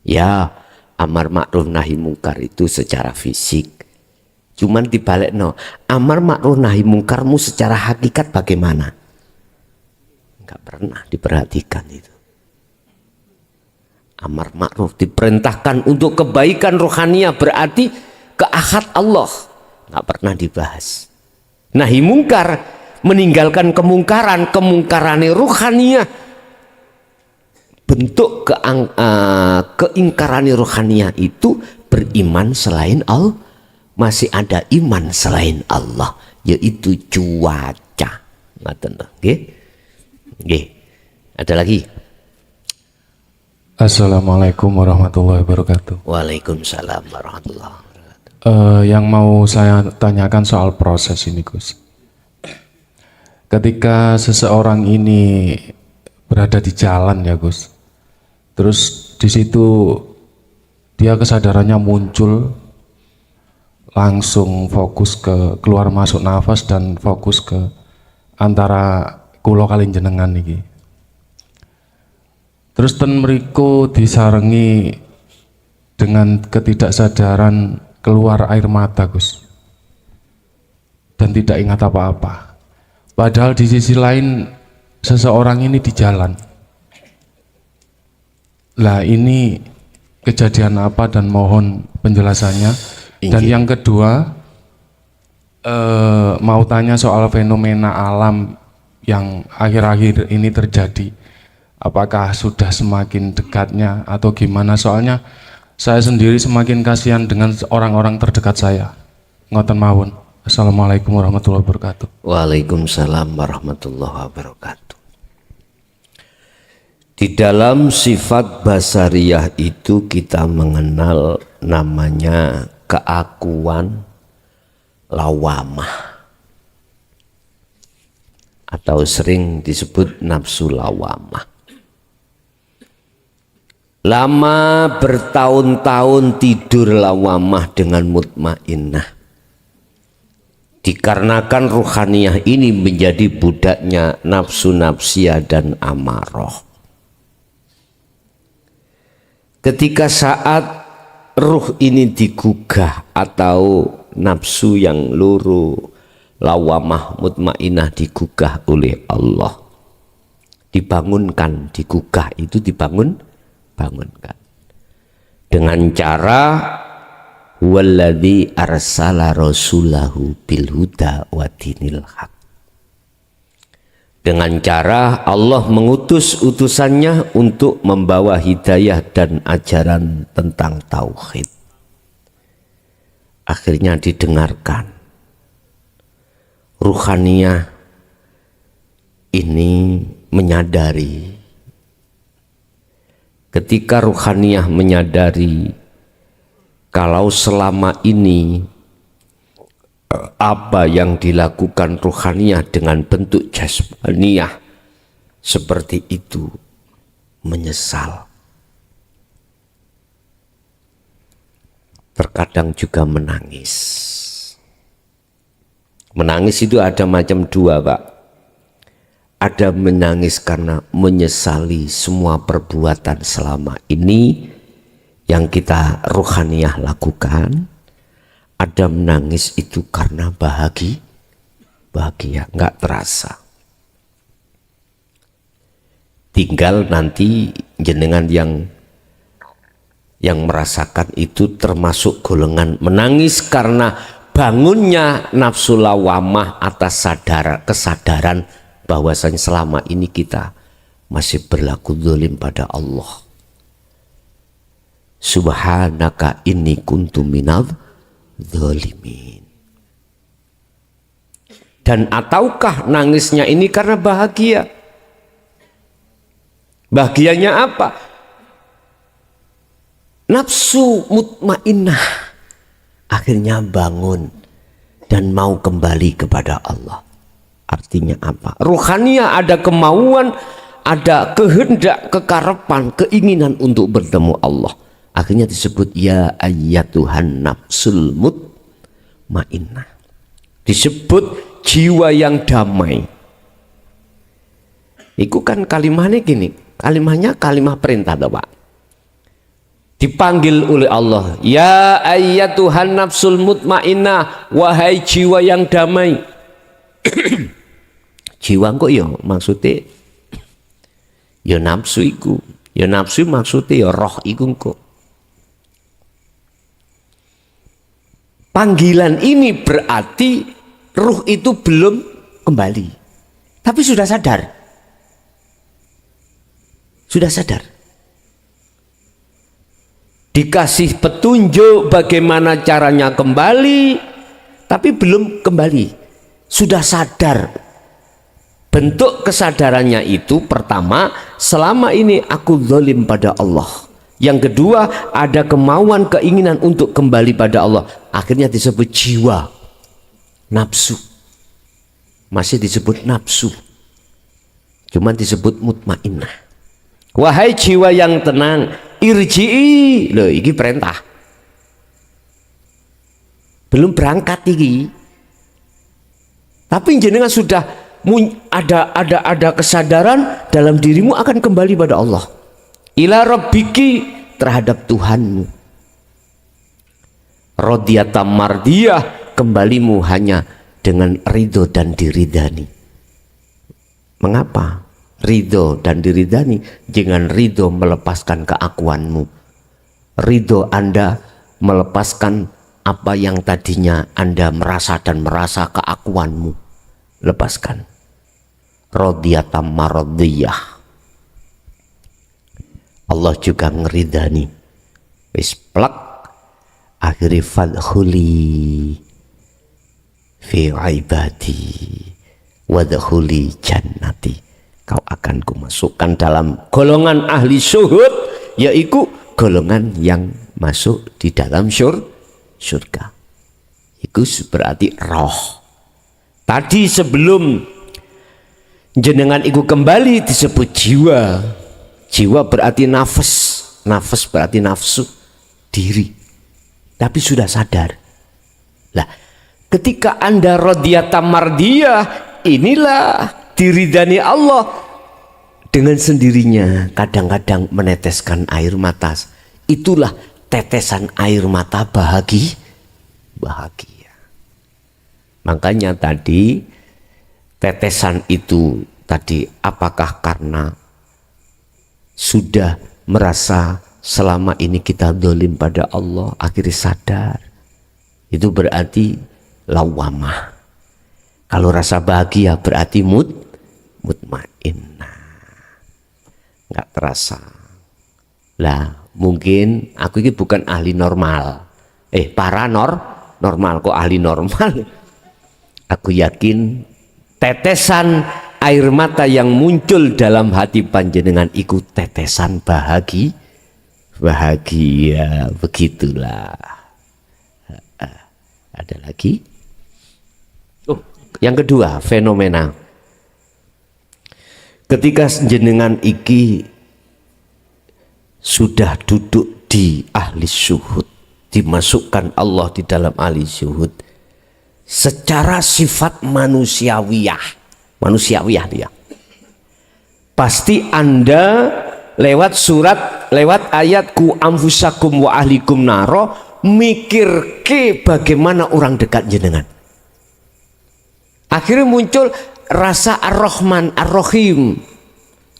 S2: Ya, amar ma'ruf nahi mungkar itu secara fisik. Cuman dibalikno, amar ma'ruf nahi mungkarmu secara hakikat bagaimana? Enggak pernah diperhatikan itu. Amar ma'ruf diperintahkan untuk kebaikan rohaniah, berarti keahad Allah, nggak pernah dibahas. Nahi mungkar meninggalkan kemungkaran, kemungkaran rohaniah, bentuk keingkaran rohaniah itu beriman selain Allah, masih ada iman selain Allah, yaitu cuaca. Ngaten nggih. Nggih. Ada lagi?
S7: Assalamualaikum warahmatullahi wabarakatuh.
S2: Waalaikumsalam warahmatullahi wabarakatuh.
S7: Yang mau saya tanyakan soal proses ini, Gus. Ketika seseorang ini berada di jalan ya, Gus. Terus di situ dia kesadarannya muncul, langsung fokus ke keluar masuk nafas dan fokus ke antara kulo kalih jenengan iki. Terus ten mriku disarengi dengan ketidaksadaran keluar air mata, Gus, dan tidak ingat apa-apa. Padahal di sisi lain seseorang ini di jalan. Lah ini kejadian apa dan mohon penjelasannya. Dan yang kedua mau tanya soal fenomena alam yang akhir-akhir ini terjadi. Apakah sudah semakin dekatnya atau gimana? Soalnya saya sendiri semakin kasihan dengan orang-orang terdekat saya. Ngoten mawon. Assalamualaikum warahmatullahi wabarakatuh.
S2: Waalaikumsalam warahmatullahi wabarakatuh. Di dalam sifat basariyah itu kita mengenal namanya keakuan lawamah, atau sering disebut nafsu lawamah. Lama bertahun-tahun tidur lawamah dengan mutmainnah, dikarenakan ruhaniyah ini menjadi budaknya nafsu nafsiyah dan amarah. Ketika saat ruh ini digugah atau nafsu yang luru lawamah mutmainnah digugah oleh Allah, dibangunkan, digugah itu dibangunkan dengan cara walladzi arsala rasulahu bil huda wa dinil haq, dengan cara Allah mengutus utusannya untuk membawa hidayah dan ajaran tentang tauhid. Akhirnya didengarkan. Ruhaniyah ini menyadari, ketika ruhaniyah menyadari kalau selama ini apa yang dilakukan ruhaniyah dengan bentuk jasmaniyah seperti itu, menyesal. Terkadang juga menangis. Menangis itu ada macam dua, Pak. Ada menangis karena menyesali semua perbuatan selama ini yang kita ruhaniyah lakukan. Ada menangis itu karena bahagia, nggak terasa. Tinggal nanti jenengan yang yang merasakan itu termasuk golongan menangis karena bangunnya nafsu lawamah atas kesadaran bahwasanya selama ini kita masih berlaku zalim pada Allah. Subhanaka inni kuntu minadz zalimin. Dan ataukah nangisnya ini karena bahagia? Bahagianya apa? Nafsu mutmainnah akhirnya bangun dan mau kembali kepada Allah. Artinya apa? Ruhania ada kemauan, ada kehendak, kekarepan, keinginan untuk bertemu Allah. Akhirnya disebut ya ayyatuhan nafsul mutmainnah. Disebut jiwa yang damai. Itu kan kalimatnya gini, kalimatnya kalimat perintah toh, Pak. Dipanggil oleh Allah, ya ayyatuhan nafsul mutmainnah, wahai jiwa yang damai. Jiwa kok ya maksudnya ya nafsu iku, ya nafsu maksudnya ya roh iku kok. Panggilan ini berarti ruh itu belum kembali, tapi sudah sadar. Sudah sadar. Dikasih petunjuk bagaimana caranya kembali, tapi belum kembali. Sudah sadar. Bentuk kesadarannya itu pertama, selama ini aku zalim pada Allah. Yang kedua, ada kemauan, keinginan untuk kembali pada Allah. Akhirnya disebut jiwa, nafsu. Masih disebut nafsu, cuman disebut mutmainnah. Wahai jiwa yang tenang, irji'i. Loh, ini perintah. Belum berangkat ini. Tapi jenengan sudah ada kesadaran dalam dirimu akan kembali pada Allah. Ila rabbiki, terhadap Tuhanmu. Radiyatan mardiyah, kembalimu hanya dengan ridho dan diridani. Mengapa? Ridho dan diridani, jangan ridho melepaskan keakuanmu. Ridho Anda melepaskan apa yang tadinya Anda merasa dan merasa keakuanmu. Lepaskan. Radiyatan mardiyah. Allah juga ngeridani. Wis plak, akhiri fadkhuli fi ibadi wadkhuli jannati. Kau akan kumasukkan dalam golongan ahli syuhud, yaitu golongan yang masuk di dalam surga. Itu berarti roh. Tadi sebelum jenengan itu kembali disebut jiwa. Jiwa berarti nafas, nafas berarti nafsu, diri. Tapi sudah sadar. Lah, ketika Anda radiyatan mardiyah, inilah diridani Allah. Dengan sendirinya kadang-kadang meneteskan air mata. Itulah tetesan air mata bahagia. Makanya tadi tetesan itu tadi apakah karena sudah merasa selama ini kita zalim pada Allah, akhirnya sadar. Itu berarti lawamah. Kalau rasa bahagia berarti mutmainnah. Nggak terasa. Lah, mungkin aku ini bukan ahli normal. Paranormal kok ahli normal. Aku yakin tetesan air mata yang muncul dalam hati panjenengan ikut tetesan bahagia, begitulah. Ada lagi? Yang kedua, fenomena. Ketika jenengan iki sudah duduk di ahli syuhud, dimasukkan Allah di dalam ahli syuhud, secara sifat manusiawiyah dia. Pasti Anda lewat surat, lewat ayat ku anfusakum wa ahlikum naro, mikir ke bagaimana orang dekat jenengan. Akhirnya muncul rasa ar-Rahman, ar-Rahim.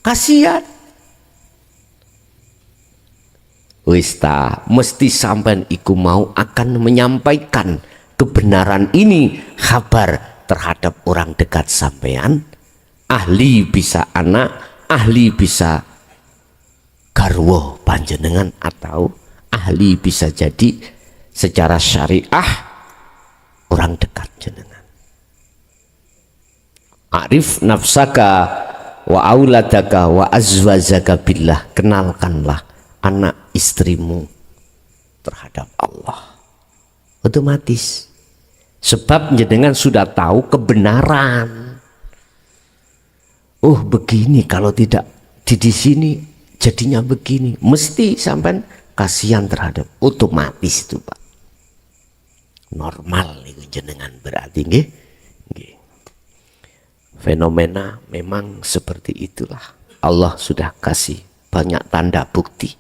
S2: Kasihan. Wis ta, mesti sampean iku mau akan menyampaikan kebenaran ini kabar terhadap orang dekat sampean, ahli bisa anak, ahli bisa garwo panjenengan, atau ahli bisa jadi secara syariah orang dekat jenengan. Arif nafsaka wa auladaka wa azwajaka billah, kenalkanlah anak istrimu terhadap Allah. Otomatis, sebab jenengan sudah tahu kebenaran. Oh begini, kalau tidak di sini jadinya begini. Mesti sampai kasihan terhadap, otomatis itu Pak. Normal itu jenengan berarti nggih. Nggih. Fenomena memang seperti itulah. Allah sudah kasih banyak tanda bukti.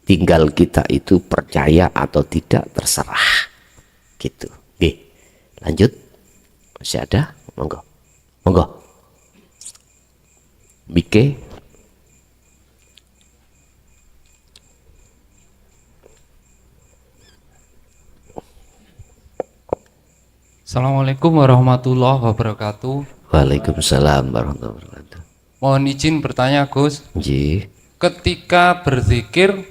S2: Tinggal kita itu percaya atau tidak, terserah. Gitu. Nggih. Lanjut. Masih ada? Monggo. Monggo. Mike.
S8: Assalamualaikum warahmatullahi wabarakatuh.
S2: Waalaikumsalam warahmatullahi wabarakatuh.
S8: Mohon izin bertanya Gus.
S2: Nggih.
S8: Ketika berzikir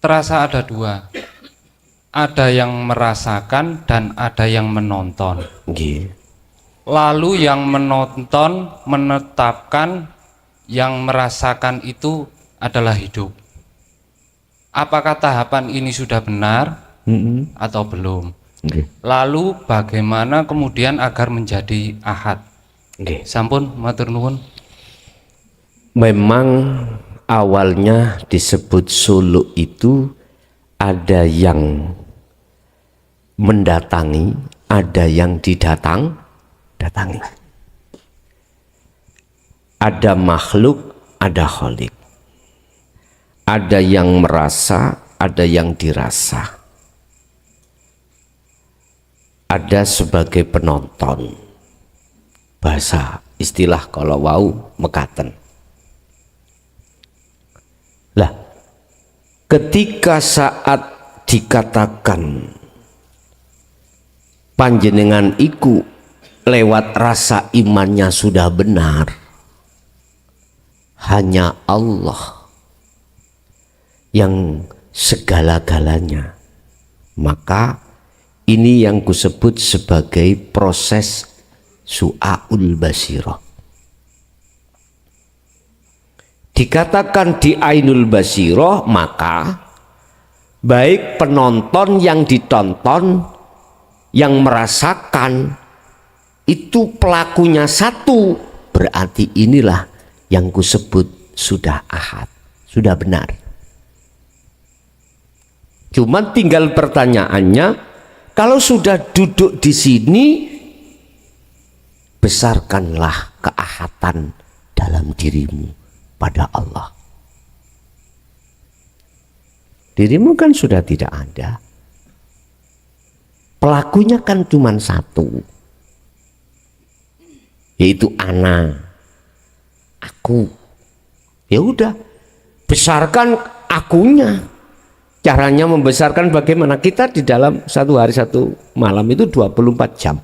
S8: terasa ada dua. Ada yang merasakan dan ada yang menonton.
S2: Nggih.
S8: Lalu yang menonton menetapkan yang merasakan itu adalah hidup. Apakah tahapan ini sudah benar atau belum?
S2: Nggih.
S8: Lalu bagaimana kemudian agar menjadi ahad?
S2: Nggih.
S8: Sampun matur nuwun.
S2: Memang awalnya disebut suluk itu ada yang mendatangi, ada yang datangi. Ada makhluk, ada khalik. Ada yang merasa, ada yang dirasa. Ada sebagai penonton. Bahasa istilah kalau wau mekaten. Lah, ketika saat dikatakan panjenengan iku lewat rasa imannya sudah benar, hanya Allah yang segala-galanya, maka ini yang kusebut sebagai proses su'aul basirah. Dikatakan di ainul basirah, maka baik penonton yang ditonton, yang merasakan, itu pelakunya satu, berarti inilah yang kusebut sudah ahad, sudah benar. Cuman tinggal pertanyaannya, kalau sudah duduk di sini, besarkanlah keahatan dalam dirimu pada Allah. Dirimu kan sudah tidak ada. Pelakunya kan cuma satu, yaitu ana, aku. Ya udah, besarkan akunya. Caranya membesarkan bagaimana? Kita di dalam satu hari satu malam itu 24 jam.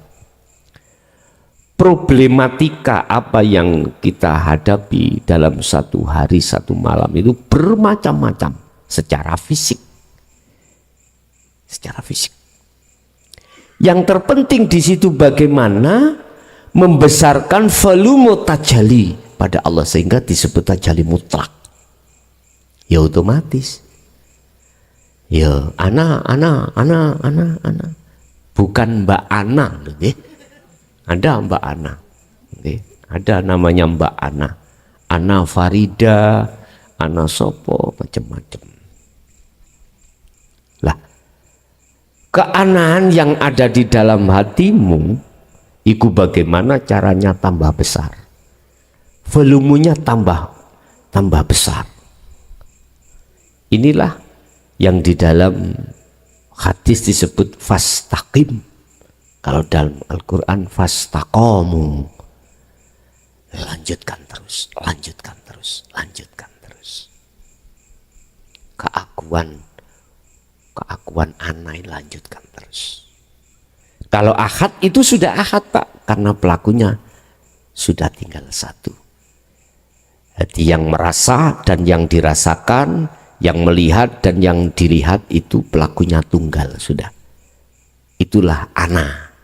S2: Problematika apa yang kita hadapi dalam satu hari satu malam itu bermacam-macam secara fisik. Secara fisik. Yang terpenting di situ bagaimana membesarkan volume tajali pada Allah sehingga disebut tajali mutlak. Ya otomatis. Ya, ana. Bukan Mbak Ana, nggih. Ada Mbak Ana. Nggih, ada namanya Mbak Ana. Ana Farida, Ana Sopo, macam-macam. Lah, keanehan yang ada di dalam hatimu, itu bagaimana caranya tambah besar. Volumenya tambah besar. Inilah yang di dalam hadis disebut fastaqim. Kalau dalam Al-Quran fastaqamu. Lanjutkan terus. keakuan anai lanjutkan terus. Kalau ahad itu sudah ahad Pak, karena pelakunya sudah tinggal satu. Jadi yang merasa dan yang dirasakan, yang melihat dan yang dilihat itu pelakunya tunggal sudah. Itulah ana,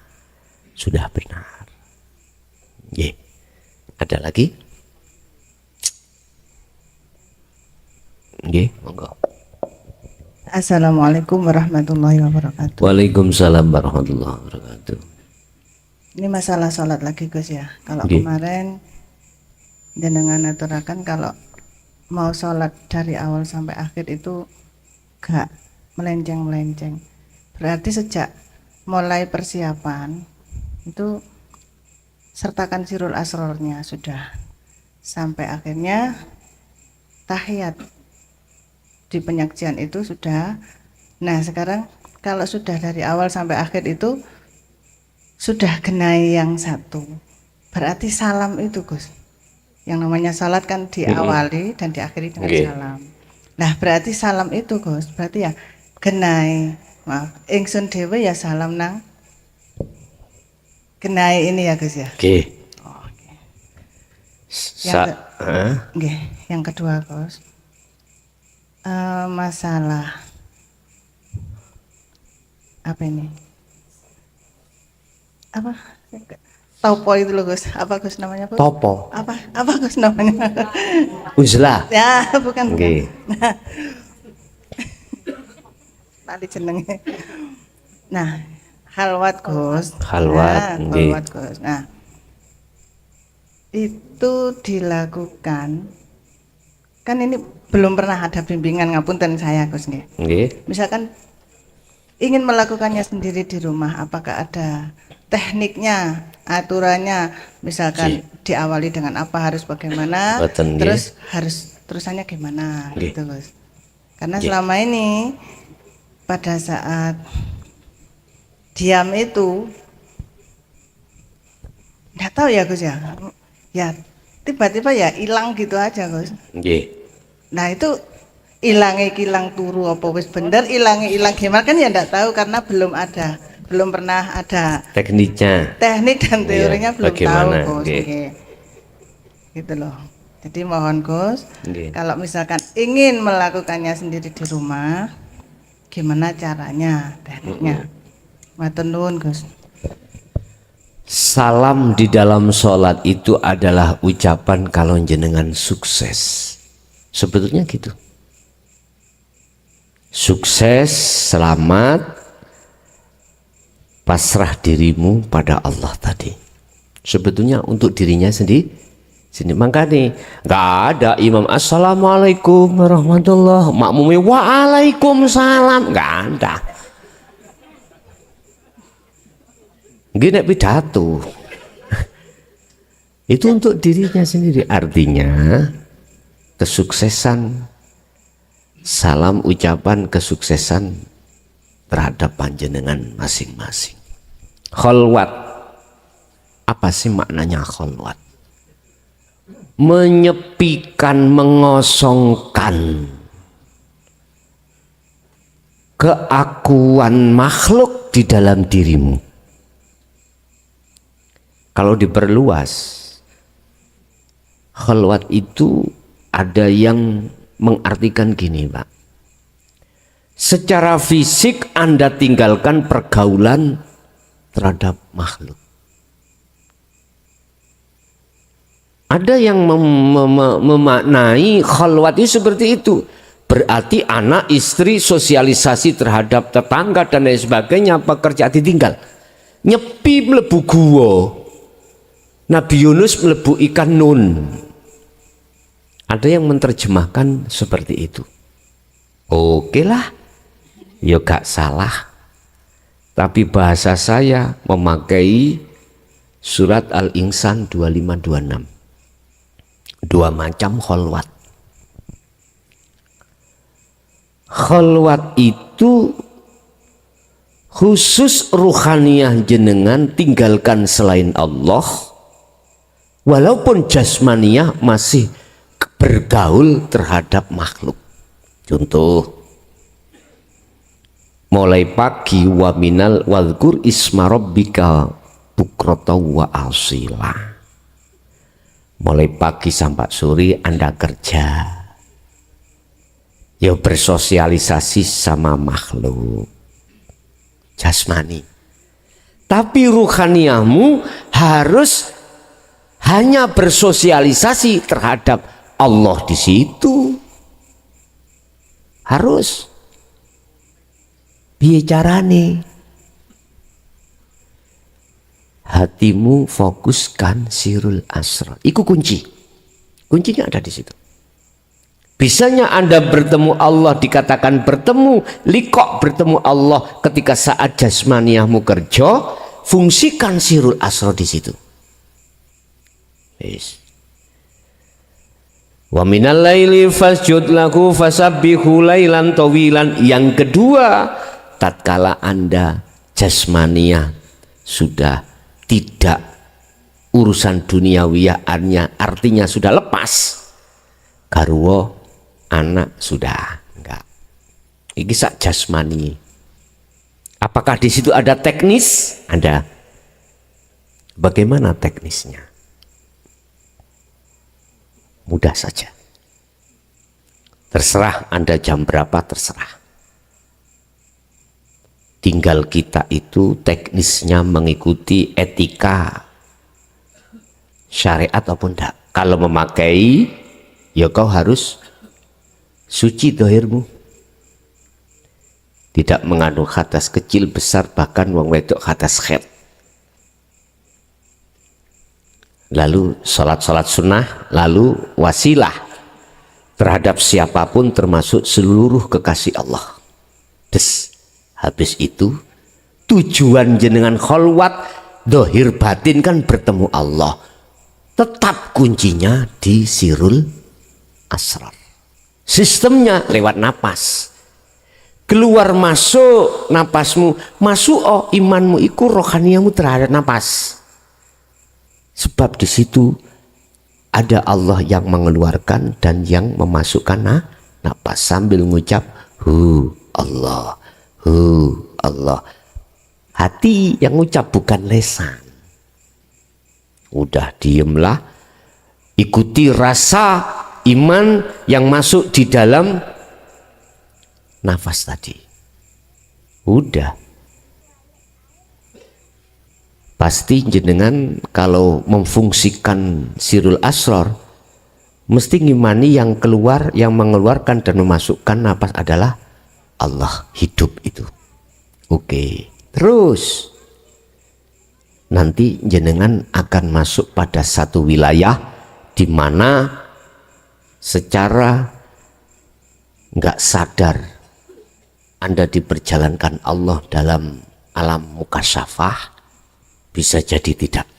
S2: sudah benar. Ye. Ada lagi? Ye, monggo.
S9: Assalamualaikum warahmatullahi wabarakatuh.
S2: Waalaikumsalam warahmatullahi wabarakatuh.
S9: Ini masalah sholat lagi Gus ya. Kalau
S2: Nggih.
S9: kemarin jenengan aturakan kalau mau sholat dari awal sampai akhir itu gak melenceng-melenceng. Berarti sejak mulai persiapan itu sertakan sirul asrornya sudah sampai akhirnya tahiyat di penyajian itu sudah. Nah sekarang kalau sudah dari awal sampai akhir itu sudah genai yang satu, berarti salam itu Gus. Yang namanya salat kan diawali dan diakhiri dengan salam. Nah berarti salam itu Gus, berarti ya genai. Maaf, ingsun dewe ya salam nang genai ini ya Gus ya.
S2: Oke.
S9: Oke.
S2: Sa
S9: Nggih, yang kedua Gus. Masalah apa ini? Apa? Topo itu loh Gus. Apa Gus namanya Gus?
S2: Topo.
S9: Apa Gus namanya?
S2: Uzlah.
S9: Ya, bukan.
S2: Nggih.
S9: Tadi jenenge. Nah, halwat Gus.
S2: Halwat,
S9: Nah,
S2: nggih.
S9: halwat Gus. Nah, itu dilakukan. Kan ini belum pernah ada bimbingan ngapunten saya Gus nggih.
S2: Nggih.
S9: Misalkan ingin melakukannya sendiri di rumah, apakah ada tekniknya, aturannya, misalkan diawali dengan apa, harus bagaimana,
S2: Boten, nggih.
S9: terus harus terusannya gimana,
S2: Nggih.
S9: gitu Gus. Karena
S2: Nggih.
S9: selama ini pada saat diam itu nggak tahu ya Gus ya, ya tiba-tiba ya hilang gitu aja Gus.
S2: Nggih.
S9: Nah itu hilang turu apa wis bener hilang gimana kan ya enggak tahu karena belum pernah ada
S2: Tekniknya.
S9: teknik dan
S2: Iya,
S9: teorinya belum
S2: bagaimana,
S9: tahu Gus.
S2: nggih.
S9: Nggih. Gitu loh. Jadi mohon Gus,
S2: Nggih.
S9: kalau misalkan ingin melakukannya sendiri di rumah, gimana caranya, tekniknya? Matur nuwun Gus.
S2: Salam di dalam sholat itu adalah ucapan kalau jenengan sukses. Sebetulnya gitu. Sukses, selamat, pasrah dirimu pada Allah tadi. Sebetulnya untuk dirinya sendiri. Makanya nggak ada imam assalamualaikum warahmatullah, makmumnya waalaikumsalam, nggak ada. Gini pidato. Itu untuk dirinya sendiri. Artinya kesuksesan, salam ucapan kesuksesan terhadap panjenengan masing-masing. Kholwat, apa sih maknanya kholwat? Menyepikan, mengosongkan keakuan makhluk di dalam dirimu. Kalau diperluas, kholwat itu ada yang mengartikan gini Pak, secara fisik Anda tinggalkan pergaulan terhadap makhluk. Ada yang memaknai kholwat itu seperti itu, berarti anak, istri, sosialisasi terhadap tetangga dan lain sebagainya, pekerjaan ditinggal. Nyepi mlebu guwa, Nabi Yunus mlebu ikan nun. Ada yang menerjemahkan seperti itu. Oke lah, ya gak salah. Tapi bahasa saya memakai surat Al-Insan 2526. Dua macam kholwat. Kholwat itu khusus ruhaniyah jenengan tinggalkan selain Allah, walaupun jasmaniyah masih bergaul terhadap makhluk. Contoh, mulai pagi wa minal wadhkur isma rabbika bukrata wa asila. Mulai pagi sampai sore Anda kerja, ya bersosialisasi sama makhluk jasmani, tapi ruhaniyahmu harus hanya bersosialisasi terhadap Allah di situ. Harus piye carane? Hatimu fokuskan sirul asrar. Iku kunci. Kuncinya ada di situ. Bisanya Anda bertemu Allah, dikatakan bertemu, liqo bertemu Allah ketika saat jasmaniyahmu kerja, fungsikan sirul asrar di situ. Yes. Wa minal laili fasjud lahu fasabbihu lailan tawilan. Yang kedua, tatkala Anda jasmaniyah sudah tidak urusan duniawiyah, artinya sudah lepas, garwa anak sudah enggak, ini sak jasmani. Apakah di situ ada teknis? Ada. Bagaimana teknisnya? Mudah saja. Terserah Anda jam berapa, terserah. Tinggal kita itu teknisnya mengikuti etika syariat ataupun tidak. Kalau memakai, ya kau harus suci dohirmu. Tidak mengandung hadas kecil, besar, bahkan wong wedok hadas khed. Lalu sholat-sholat sunnah, lalu wasilah terhadap siapapun termasuk seluruh kekasih Allah. Habis itu tujuan jenengan kholwat dohir batin kan bertemu Allah. Tetap kuncinya di sirul asrar. Sistemnya lewat napas. Keluar masuk napasmu, masuk imanmu iku rohaniyamu terhadap napas. Sebab di situ ada Allah yang mengeluarkan dan yang memasukkan napas sambil mengucap Allah, Allah. Hati yang ucap bukan lesan. Udah diemlah, ikuti rasa iman yang masuk di dalam nafas tadi. Udah. Pasti jenengan kalau memfungsikan sirul asrar mesti ngimani yang keluar, yang mengeluarkan dan memasukkan napas adalah Allah, hidup itu. Oke. Terus nanti jenengan akan masuk pada satu wilayah di mana secara nggak sadar Anda diperjalankan Allah dalam alam mukasyafah. Bisa jadi tidak.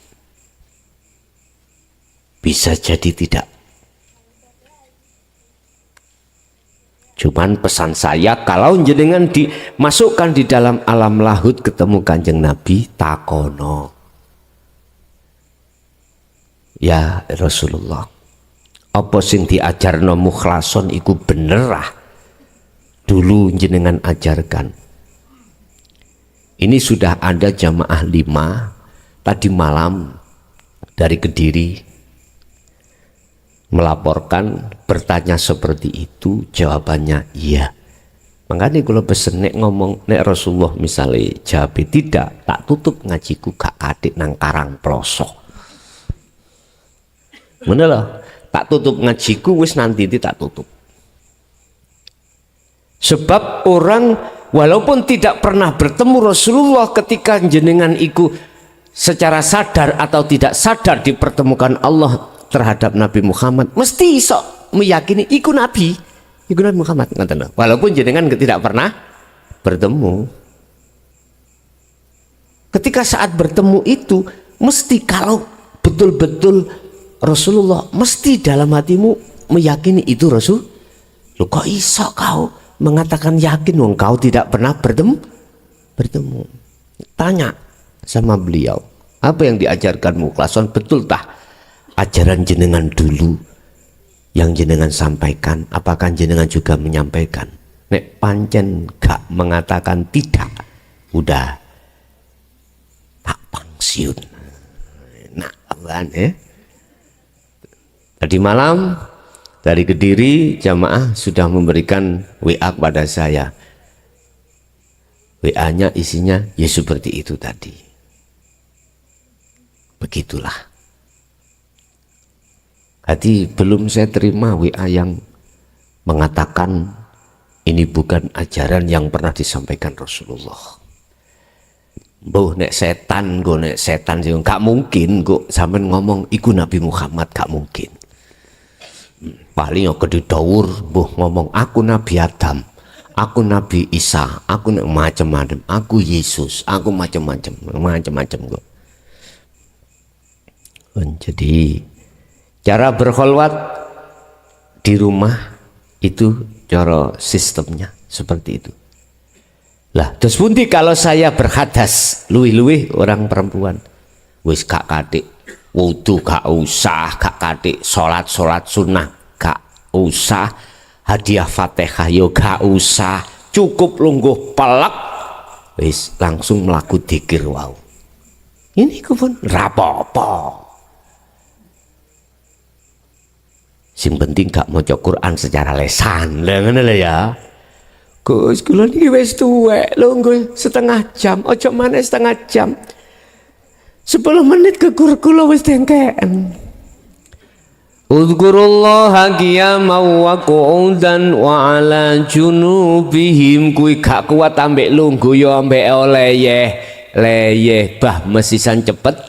S2: Bisa jadi tidak. Cuman pesan saya, kalau jenengan dimasukkan di dalam alam lahut ketemu Kanjeng Nabi, takono. Ya Rasulullah, apa sing diajarno mukhlason iku bener ah. Dulu jenengan ajarkan. Ini sudah ada jamaah 5 tadi malam dari Kediri melaporkan, bertanya seperti itu, jawabannya iya. Makanya kalau pesen nek ngomong nek Rasulullah misalnya jawab tidak, tak tutup ngajiku gak katik nang Karang Plosok. Mana loh, tak tutup ngajiku wis nanti tak tutup. Sebab orang walaupun tidak pernah bertemu Rasulullah, ketika jenengan iku secara sadar atau tidak sadar dipertemukan Allah terhadap Nabi Muhammad, mesti sok meyakini iku Nabi Muhammad. Walaupun jenengan tidak pernah bertemu. Ketika saat bertemu itu, mesti kalau betul-betul Rasulullah, mesti dalam hatimu meyakini itu Rasul. Lu kok iso kau mengatakan yakin wong kau tidak pernah bertemu? Tanya sama beliau, apa yang diajarkan mukhlason betul tah ajaran jenengan dulu yang jenengan sampaikan, apakah jenengan juga menyampaikan? Nek pancen gak mengatakan tidak, udah tak pensiun. Nah, apaan ya? Tadi malam dari Kediri jamaah sudah memberikan WA kepada saya. WA-nya isinya ya seperti itu tadi. Begitulah. Tadi belum saya terima WA yang mengatakan ini bukan ajaran yang pernah disampaikan Rasulullah. Boh nek setan sih gak mungkin kok sampean ngomong iku Nabi Muhammad, gak mungkin. Paling yang gede dawur boh ngomong aku Nabi Adam, aku Nabi Isa, aku macam-macam, aku Yesus, aku macam-macam kok. Jadi cara berkholwat di rumah itu cara sistemnya seperti itu. Lah, terus pundi kalau saya berhadas luwih-luwih orang perempuan, wis gak katik wudu, gak usah, gak katik sholat sunnah, gak usah, hadiah Fatihah yo gak usah, cukup lungguh pelak, wis langsung melaku dzikir wau. Ini pun rapopo. Sing penting gak maca Quran secara lesan, lha ngene lho ya. Gus, kula niki wis tuwek, lungguh setengah jam, ojo maneh setengah jam. 10 menit kula wis dengkeken. Uzkurullaha qiyaman wa qu'udan wa ala junubihim. Kuwi gak kuat ambek lungguh yo ambek leyeh bah mesisan cepet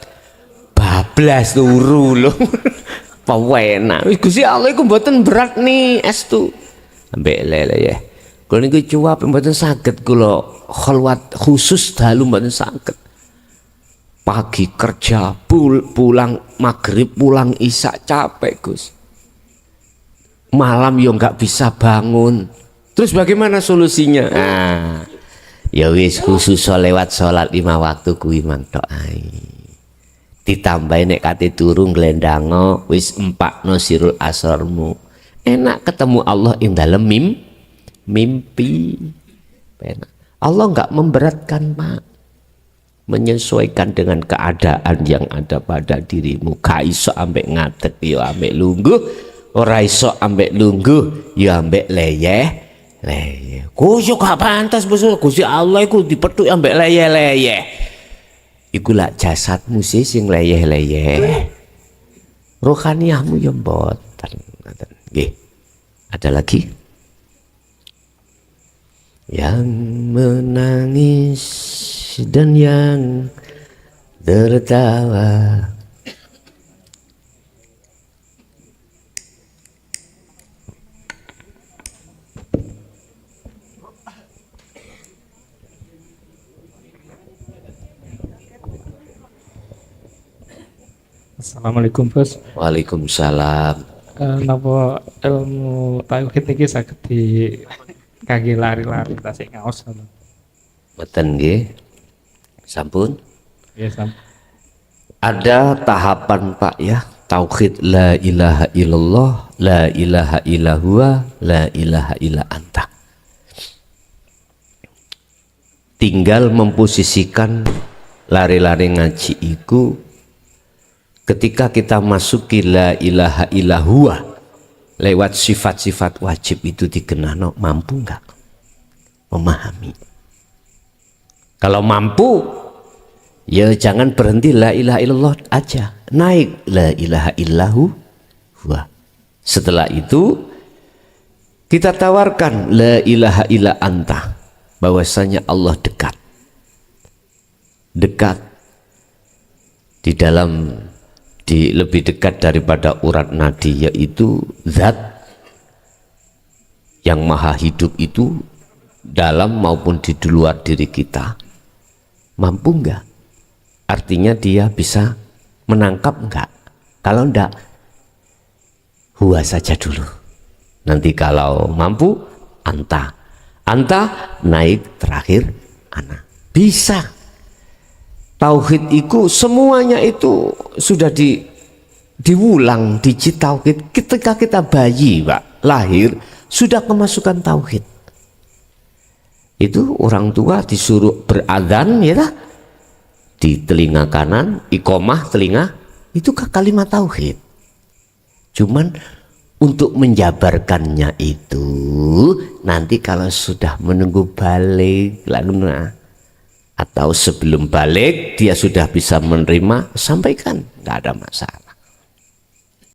S2: bablas turu lho. Pawenak. Wis Gusti Allah iku mboten berat nih estu. Ambek leyeh. Kula niku cuwap mboten saged kula kholwat khusus dalu mboten saged. Pagi kerja, pulang maghrib, pulang isya capek Gus. Malam yo nggak bisa bangun. Terus bagaimana solusinya? Ah, ya wis khusus lewat sholat 5 waktu kuwi mang tok ae. Ditambah nek kate turu nglendango wis empakno sirul asrarmu. Enak ketemu Allah ing dalem mimpi. Allah nggak memberatkan Pak, menyesuaikan dengan keadaan yang ada pada dirimu. Gak iso ambek ngadeg yo ambek lungguh, ora iso ambek lungguh yo ambek leyeh. Gus yo gak pantas Gusti Allah iku dipethuk ambek leyeh. Iku lak jasadmu sing leyeh. Rohaniahmu yo mboten. Nggih. Ada lagi? Yang menangis dan yang tertawa.
S10: Assalamualaikum Bos.
S2: Waalaikumsalam.
S10: Napa ilmu tauhid niki saged di kangge lari-lari tasik ngaos.
S2: Mboten nggih. Sampun?
S10: Iya, sampun.
S2: Ada tahapan Pak ya, tauhid la ilaha illallah, la ilaha illallah, la ilaha illa anta. Tinggal memposisikan lari-lari ngaji itu ketika kita masuki la ilaha illallah lewat sifat-sifat wajib itu dikenal, mampu nggak memahami? Kalau mampu, ya jangan berhenti la ilaha illallah aja, naik la ilaha illahu huwa. Setelah itu kita tawarkan la ilaha illa anta, bahwasanya Allah dekat lebih dekat daripada urat nadi, yaitu zat yang maha hidup itu dalam maupun di luar diri kita. Mampu enggak? Artinya dia bisa menangkap enggak? Kalau enggak, huwa saja dulu. Nanti kalau mampu, anta naik terakhir ana. Bisa. Tauhid itu semuanya itu sudah diulang digit tauhid ketika kita bayi, Pak, lahir sudah kemasukan tauhid. Itu orang tua disuruh beradzan ya lah, di telinga kanan, iqomah telinga, itu kalimat tauhid. Cuman untuk menjabarkannya itu nanti kalau sudah menunggu balik atau sebelum balik dia sudah bisa menerima, sampaikan, nggak ada masalah.